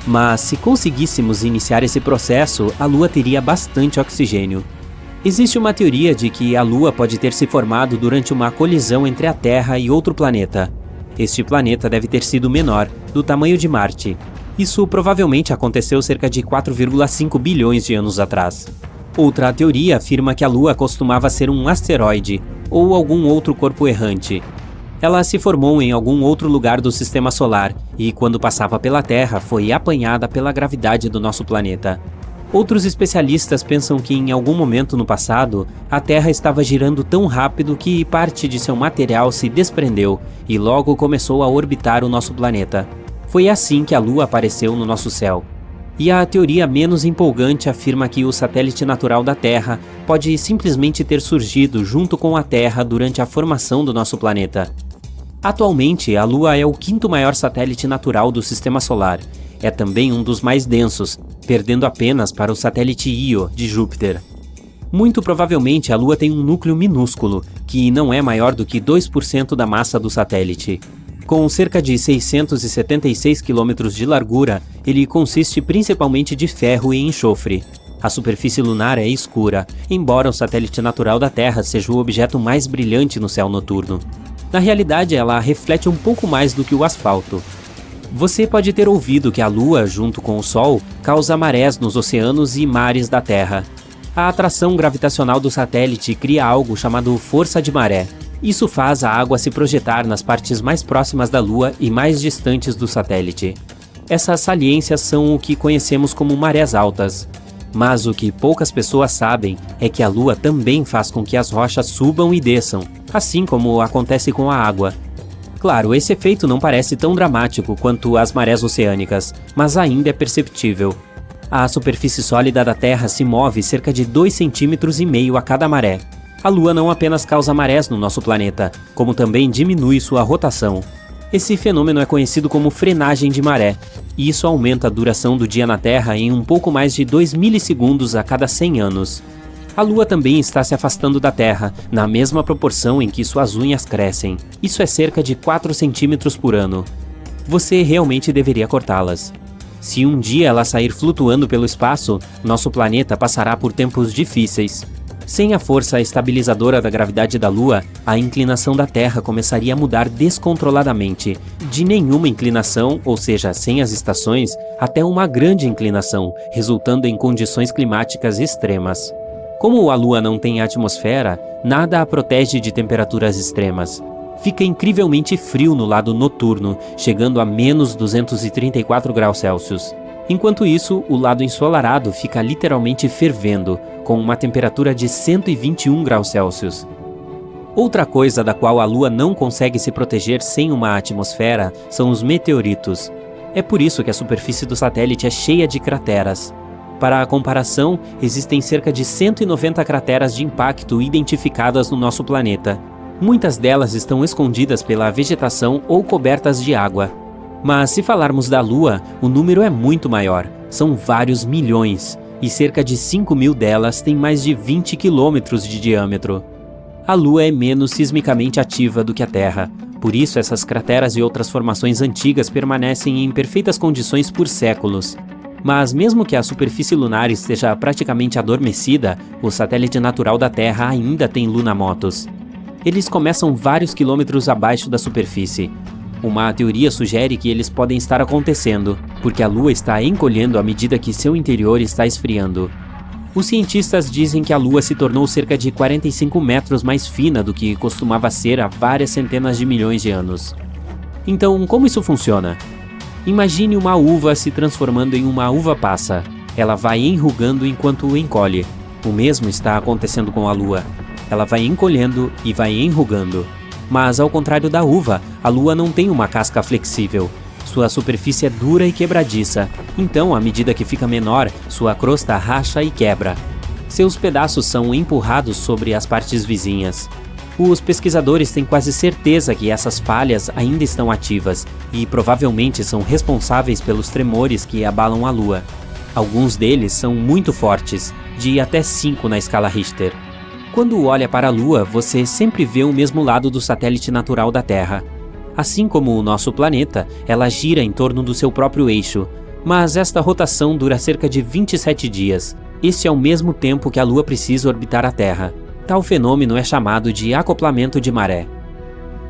Mas se conseguíssemos iniciar esse processo, a Lua teria bastante oxigênio. Existe uma teoria de que a Lua pode ter se formado durante uma colisão entre a Terra e outro planeta. Este planeta deve ter sido menor, do tamanho de Marte. Isso provavelmente aconteceu cerca de 4,5 bilhões de anos atrás. Outra teoria afirma que a Lua costumava ser um asteroide, ou algum outro corpo errante. Ela se formou em algum outro lugar do Sistema Solar e, quando passava pela Terra, foi apanhada pela gravidade do nosso planeta. Outros especialistas pensam que, em algum momento no passado, a Terra estava girando tão rápido que parte de seu material se desprendeu e logo começou a orbitar o nosso planeta. Foi assim que a Lua apareceu no nosso céu. E a teoria menos empolgante afirma que o satélite natural da Terra pode simplesmente ter surgido junto com a Terra durante a formação do nosso planeta. Atualmente, a Lua é o quinto maior satélite natural do Sistema Solar. É também um dos mais densos, perdendo apenas para o satélite Io, de Júpiter. Muito provavelmente, a Lua tem um núcleo minúsculo, que não é maior do que 2% da massa do satélite. Com cerca de 676 km de largura, ele consiste principalmente de ferro e enxofre. A superfície lunar é escura, embora o satélite natural da Terra seja o objeto mais brilhante no céu noturno. Na realidade, ela reflete um pouco mais do que o asfalto. Você pode ter ouvido que a Lua, junto com o Sol, causa marés nos oceanos e mares da Terra. A atração gravitacional do satélite cria algo chamado força de maré. Isso faz a água se projetar nas partes mais próximas da Lua e mais distantes do satélite. Essas saliências são o que conhecemos como marés altas. Mas o que poucas pessoas sabem é que a Lua também faz com que as rochas subam e desçam, assim como acontece com a água. Claro, esse efeito não parece tão dramático quanto as marés oceânicas, mas ainda é perceptível. A superfície sólida da Terra se move cerca de 2,5 cm a cada maré. A Lua não apenas causa marés no nosso planeta, como também diminui sua rotação. Esse fenômeno é conhecido como frenagem de maré, e isso aumenta a duração do dia na Terra em um pouco mais de 2 milissegundos a cada 100 anos. A Lua também está se afastando da Terra, na mesma proporção em que suas unhas crescem. Isso é cerca de 4 centímetros por ano. Você realmente deveria cortá-las. Se um dia ela sair flutuando pelo espaço, nosso planeta passará por tempos difíceis. Sem a força estabilizadora da gravidade da Lua, a inclinação da Terra começaria a mudar descontroladamente, de nenhuma inclinação, ou seja, sem as estações, até uma grande inclinação, resultando em condições climáticas extremas. Como a Lua não tem atmosfera, nada a protege de temperaturas extremas. Fica incrivelmente frio no lado noturno, chegando a menos 234 graus Celsius. Enquanto isso, o lado ensolarado fica literalmente fervendo, com uma temperatura de 121 graus Celsius. Outra coisa da qual a Lua não consegue se proteger sem uma atmosfera são os meteoritos. É por isso que a superfície do satélite é cheia de crateras. Para a comparação, existem cerca de 190 crateras de impacto identificadas no nosso planeta. Muitas delas estão escondidas pela vegetação ou cobertas de água. Mas se falarmos da Lua, o número é muito maior, são vários milhões, e cerca de 5.000 delas têm mais de 20 quilômetros de diâmetro. A Lua é menos sismicamente ativa do que a Terra, por isso essas crateras e outras formações antigas permanecem em perfeitas condições por séculos. Mas mesmo que a superfície lunar esteja praticamente adormecida, o satélite natural da Terra ainda tem lunamotos. Eles começam vários quilômetros abaixo da superfície. Uma teoria sugere que eles podem estar acontecendo, porque a Lua está encolhendo à medida que seu interior está esfriando. Os cientistas dizem que a Lua se tornou cerca de 45 metros mais fina do que costumava ser há várias centenas de milhões de anos. Então, como isso funciona? Imagine uma uva se transformando em uma uva passa. Ela vai enrugando enquanto encolhe. O mesmo está acontecendo com a Lua. Ela vai encolhendo e vai enrugando. Mas, ao contrário da uva, a Lua não tem uma casca flexível. Sua superfície é dura e quebradiça, então, à medida que fica menor, sua crosta racha e quebra. Seus pedaços são empurrados sobre as partes vizinhas. Os pesquisadores têm quase certeza que essas falhas ainda estão ativas e provavelmente são responsáveis pelos tremores que abalam a Lua. Alguns deles são muito fortes, de até 5 na escala Richter. Quando olha para a Lua, você sempre vê o mesmo lado do satélite natural da Terra. Assim como o nosso planeta, ela gira em torno do seu próprio eixo, mas esta rotação dura cerca de 27 dias. Este é o mesmo tempo que a Lua precisa orbitar a Terra. Tal fenômeno é chamado de acoplamento de maré.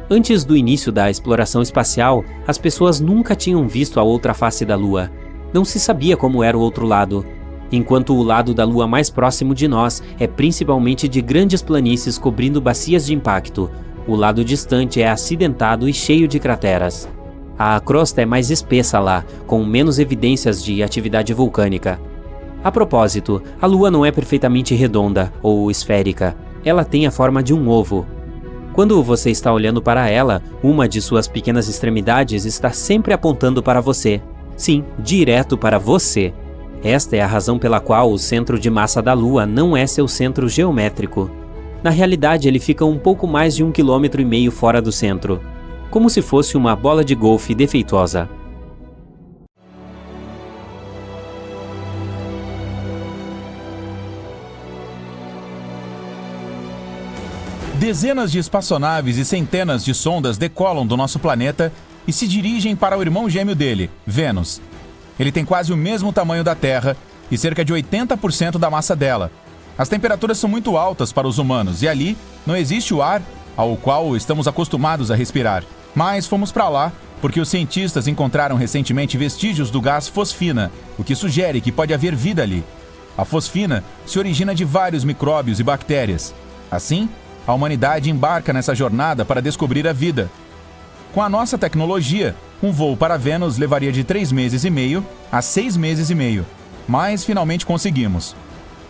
Antes do início da exploração espacial, as pessoas nunca tinham visto a outra face da Lua. Não se sabia como era o outro lado. Enquanto o lado da Lua mais próximo de nós é principalmente de grandes planícies cobrindo bacias de impacto, o lado distante é acidentado e cheio de crateras. A crosta é mais espessa lá, com menos evidências de atividade vulcânica. A propósito, a Lua não é perfeitamente redonda ou esférica. Ela tem a forma de um ovo. Quando você está olhando para ela, uma de suas pequenas extremidades está sempre apontando para você. Sim, direto para você. Esta é a razão pela qual o centro de massa da Lua não é seu centro geométrico. Na realidade, ele fica um pouco mais de 1,5 km fora do centro, como se fosse uma bola de golfe defeituosa. Dezenas de espaçonaves e centenas de sondas decolam do nosso planeta e se dirigem para o irmão gêmeo dele, Vênus. Ele tem quase o mesmo tamanho da Terra e cerca de 80% da massa dela. As temperaturas são muito altas para os humanos e ali não existe o ar ao qual estamos acostumados a respirar. Mas fomos para lá porque os cientistas encontraram recentemente vestígios do gás fosfina, o que sugere que pode haver vida ali. A fosfina se origina de vários micróbios e bactérias. Assim, a humanidade embarca nessa jornada para descobrir a vida. Com a nossa tecnologia, um voo para Vênus levaria de 3 meses e meio a 6 meses e meio, mas finalmente conseguimos.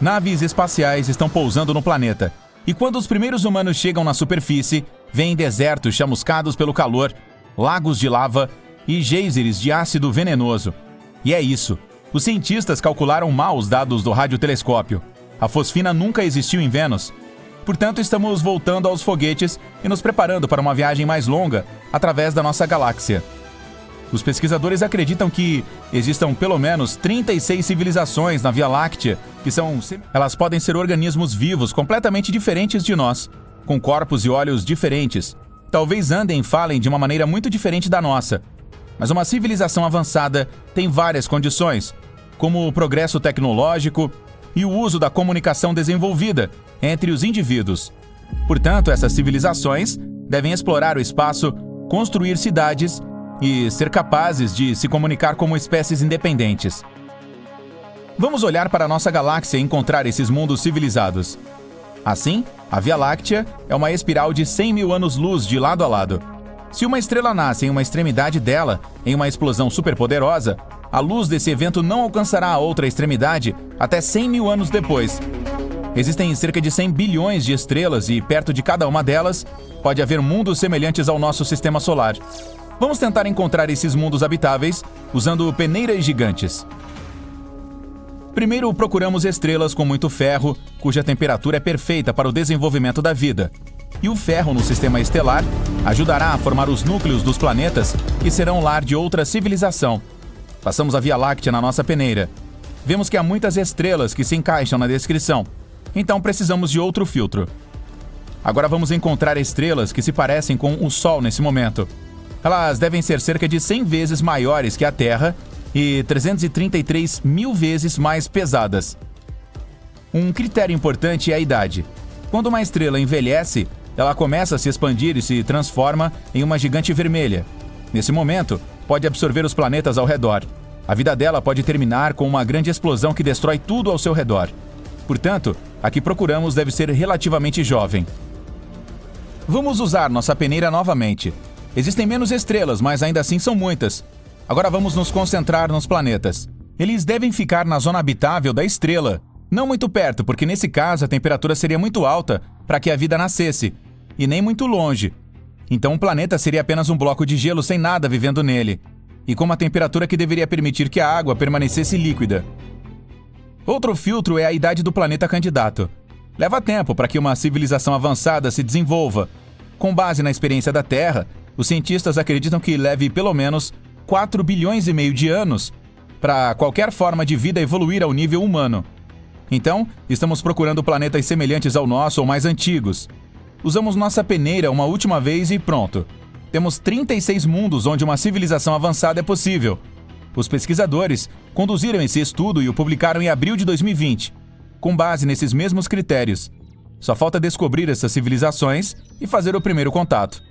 Naves espaciais estão pousando no planeta, e quando os primeiros humanos chegam na superfície, vêm desertos chamuscados pelo calor, lagos de lava e geysers de ácido venenoso. E é isso. Os cientistas calcularam mal os dados do radiotelescópio. A fosfina nunca existiu em Vênus. Portanto, estamos voltando aos foguetes e nos preparando para uma viagem mais longa através da nossa galáxia. Os pesquisadores acreditam que existam pelo menos 36 civilizações na Via Láctea, elas podem ser organismos vivos completamente diferentes de nós, com corpos e olhos diferentes. Talvez andem e falem de uma maneira muito diferente da nossa. Mas uma civilização avançada tem várias condições, como o progresso tecnológico e o uso da comunicação desenvolvida entre os indivíduos. Portanto, essas civilizações devem explorar o espaço, construir cidades e ser capazes de se comunicar como espécies independentes. Vamos olhar para a nossa galáxia e encontrar esses mundos civilizados. Assim, a Via Láctea é uma espiral de 100 mil anos-luz de lado a lado. Se uma estrela nasce em uma extremidade dela, em uma explosão superpoderosa, a luz desse evento não alcançará a outra extremidade até 100 mil anos depois. Existem cerca de 100 bilhões de estrelas e perto de cada uma delas pode haver mundos semelhantes ao nosso sistema solar. Vamos tentar encontrar esses mundos habitáveis usando peneiras gigantes. Primeiro, procuramos estrelas com muito ferro, cuja temperatura é perfeita para o desenvolvimento da vida. E o ferro no sistema estelar ajudará a formar os núcleos dos planetas que serão lar de outra civilização. Passamos a Via Láctea na nossa peneira. Vemos que há muitas estrelas que se encaixam na descrição, então precisamos de outro filtro. Agora vamos encontrar estrelas que se parecem com o Sol nesse momento. Elas devem ser cerca de 100 vezes maiores que a Terra e 333 mil vezes mais pesadas. Um critério importante é a idade. Quando uma estrela envelhece, ela começa a se expandir e se transforma em uma gigante vermelha. Nesse momento, pode absorver os planetas ao redor. A vida dela pode terminar com uma grande explosão que destrói tudo ao seu redor. Portanto, a que procuramos deve ser relativamente jovem. Vamos usar nossa peneira novamente. Existem menos estrelas, mas ainda assim são muitas. Agora vamos nos concentrar nos planetas. Eles devem ficar na zona habitável da estrela. Não muito perto, porque nesse caso a temperatura seria muito alta para que a vida nascesse, e nem muito longe. Então o planeta seria apenas um bloco de gelo sem nada vivendo nele, e com uma temperatura que deveria permitir que a água permanecesse líquida. Outro filtro é a idade do planeta candidato. Leva tempo para que uma civilização avançada se desenvolva. Com base na experiência da Terra, os cientistas acreditam que leve pelo menos 4,5 bilhões de anos para qualquer forma de vida evoluir ao nível humano. Então, estamos procurando planetas semelhantes ao nosso ou mais antigos. Usamos nossa peneira uma última vez e pronto. Temos 36 mundos onde uma civilização avançada é possível. Os pesquisadores conduziram esse estudo e o publicaram em abril de 2020, com base nesses mesmos critérios. Só falta descobrir essas civilizações e fazer o primeiro contato.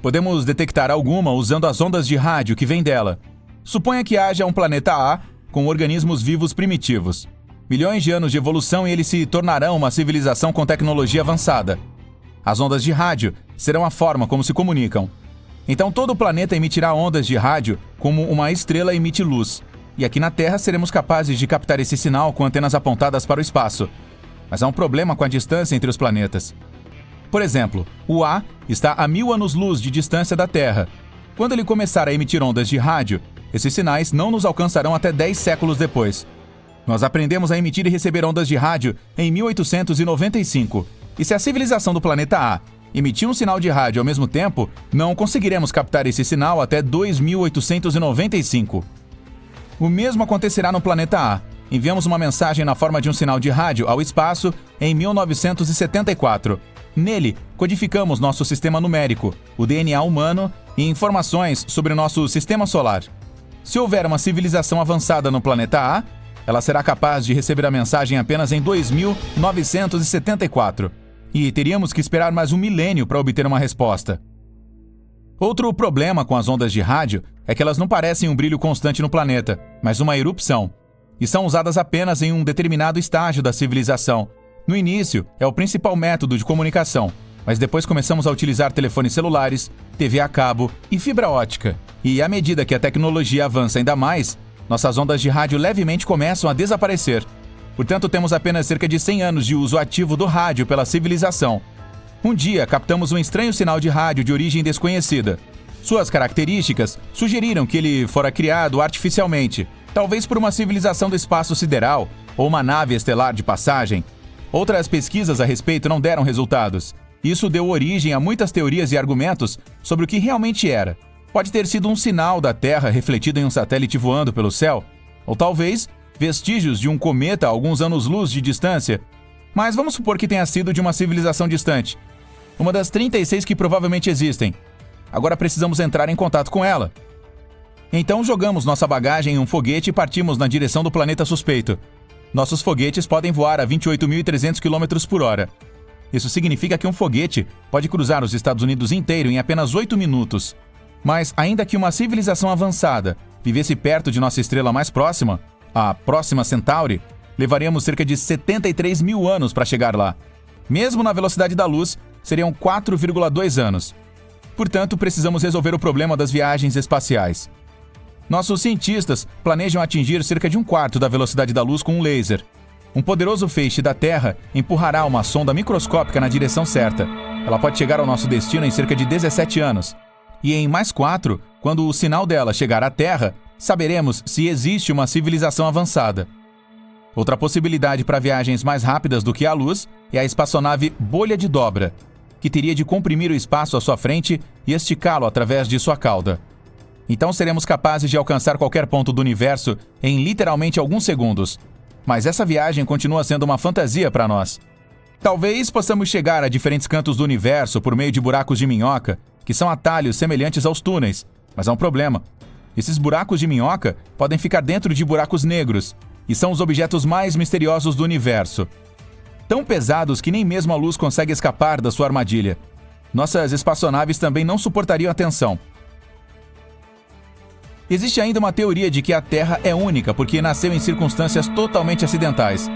Podemos detectar alguma usando as ondas de rádio que vêm dela. Suponha que haja um planeta A com organismos vivos primitivos. Milhões de anos de evolução e eles se tornarão uma civilização com tecnologia avançada. As ondas de rádio serão a forma como se comunicam. Então todo o planeta emitirá ondas de rádio como uma estrela emite luz. E aqui na Terra seremos capazes de captar esse sinal com antenas apontadas para o espaço. Mas há um problema com a distância entre os planetas. Por exemplo, o A está a 1000 anos-luz de distância da Terra. Quando ele começar a emitir ondas de rádio, esses sinais não nos alcançarão até 10 séculos depois. Nós aprendemos a emitir e receber ondas de rádio em 1895. E se a civilização do planeta A emitir um sinal de rádio ao mesmo tempo, não conseguiremos captar esse sinal até 2895. O mesmo acontecerá no planeta A. Enviamos uma mensagem na forma de um sinal de rádio ao espaço em 1974. Nele, codificamos nosso sistema numérico, o DNA humano e informações sobre o nosso sistema solar. Se houver uma civilização avançada no planeta A, ela será capaz de receber a mensagem apenas em 2974. E teríamos que esperar mais um milênio para obter uma resposta. Outro problema com as ondas de rádio é que elas não parecem um brilho constante no planeta, mas uma erupção. E são usadas apenas em um determinado estágio da civilização. No início, é o principal método de comunicação, mas depois começamos a utilizar telefones celulares, TV a cabo e fibra ótica. E à medida que a tecnologia avança ainda mais, nossas ondas de rádio levemente começam a desaparecer. Portanto, temos apenas cerca de 100 anos de uso ativo do rádio pela civilização. Um dia, captamos um estranho sinal de rádio de origem desconhecida. Suas características sugeriram que ele fora criado artificialmente, talvez por uma civilização do espaço sideral ou uma nave estelar de passagem. Outras pesquisas a respeito não deram resultados. Isso deu origem a muitas teorias e argumentos sobre o que realmente era. Pode ter sido um sinal da Terra refletido em um satélite voando pelo céu, ou talvez vestígios de um cometa a alguns anos-luz de distância. Mas vamos supor que tenha sido de uma civilização distante. Uma das 36 que provavelmente existem. Agora precisamos entrar em contato com ela. Então jogamos nossa bagagem em um foguete e partimos na direção do planeta suspeito. Nossos foguetes podem voar a 28.300 km por hora. Isso significa que um foguete pode cruzar os Estados Unidos inteiro em apenas 8 minutos. Mas ainda que uma civilização avançada vivesse perto de nossa estrela mais próxima, a Próxima Centauri, levaríamos cerca de 73 mil anos para chegar lá. Mesmo na velocidade da luz, seriam 4,2 anos. Portanto, precisamos resolver o problema das viagens espaciais. Nossos cientistas planejam atingir cerca de 1/4 da velocidade da luz com um laser. Um poderoso feixe da Terra empurrará uma sonda microscópica na direção certa. Ela pode chegar ao nosso destino em cerca de 17 anos. E em mais 4, quando o sinal dela chegar à Terra, saberemos se existe uma civilização avançada. Outra possibilidade para viagens mais rápidas do que a luz é a espaçonave Bolha de Dobra, que teria de comprimir o espaço à sua frente e esticá-lo através de sua cauda. Então seremos capazes de alcançar qualquer ponto do universo em literalmente alguns segundos. Mas essa viagem continua sendo uma fantasia para nós. Talvez possamos chegar a diferentes cantos do universo por meio de buracos de minhoca, que são atalhos semelhantes aos túneis. Mas há um problema. Esses buracos de minhoca podem ficar dentro de buracos negros, e são os objetos mais misteriosos do universo. Tão pesados que nem mesmo a luz consegue escapar da sua armadilha. Nossas espaçonaves também não suportariam a tensão. Existe ainda uma teoria de que a Terra é única porque nasceu em circunstâncias totalmente acidentais.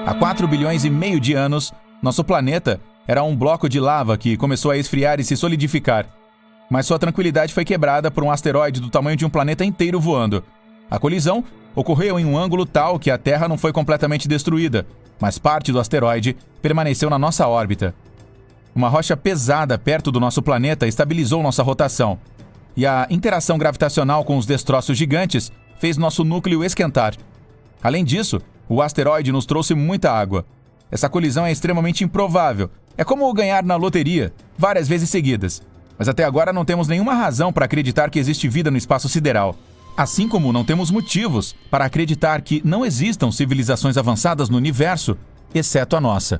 Há 4 bilhões e meio de anos, nosso planeta era um bloco de lava que começou a esfriar e se solidificar. Mas sua tranquilidade foi quebrada por um asteroide do tamanho de um planeta inteiro voando. A colisão ocorreu em um ângulo tal que a Terra não foi completamente destruída, mas parte do asteroide permaneceu na nossa órbita. Uma rocha pesada perto do nosso planeta estabilizou nossa rotação, e a interação gravitacional com os destroços gigantes fez nosso núcleo esquentar. Além disso, o asteroide nos trouxe muita água. Essa colisão é extremamente improvável. É como ganhar na loteria, várias vezes seguidas. Mas até agora não temos nenhuma razão para acreditar que existe vida no espaço sideral. Assim como não temos motivos para acreditar que não existam civilizações avançadas no universo, exceto a nossa.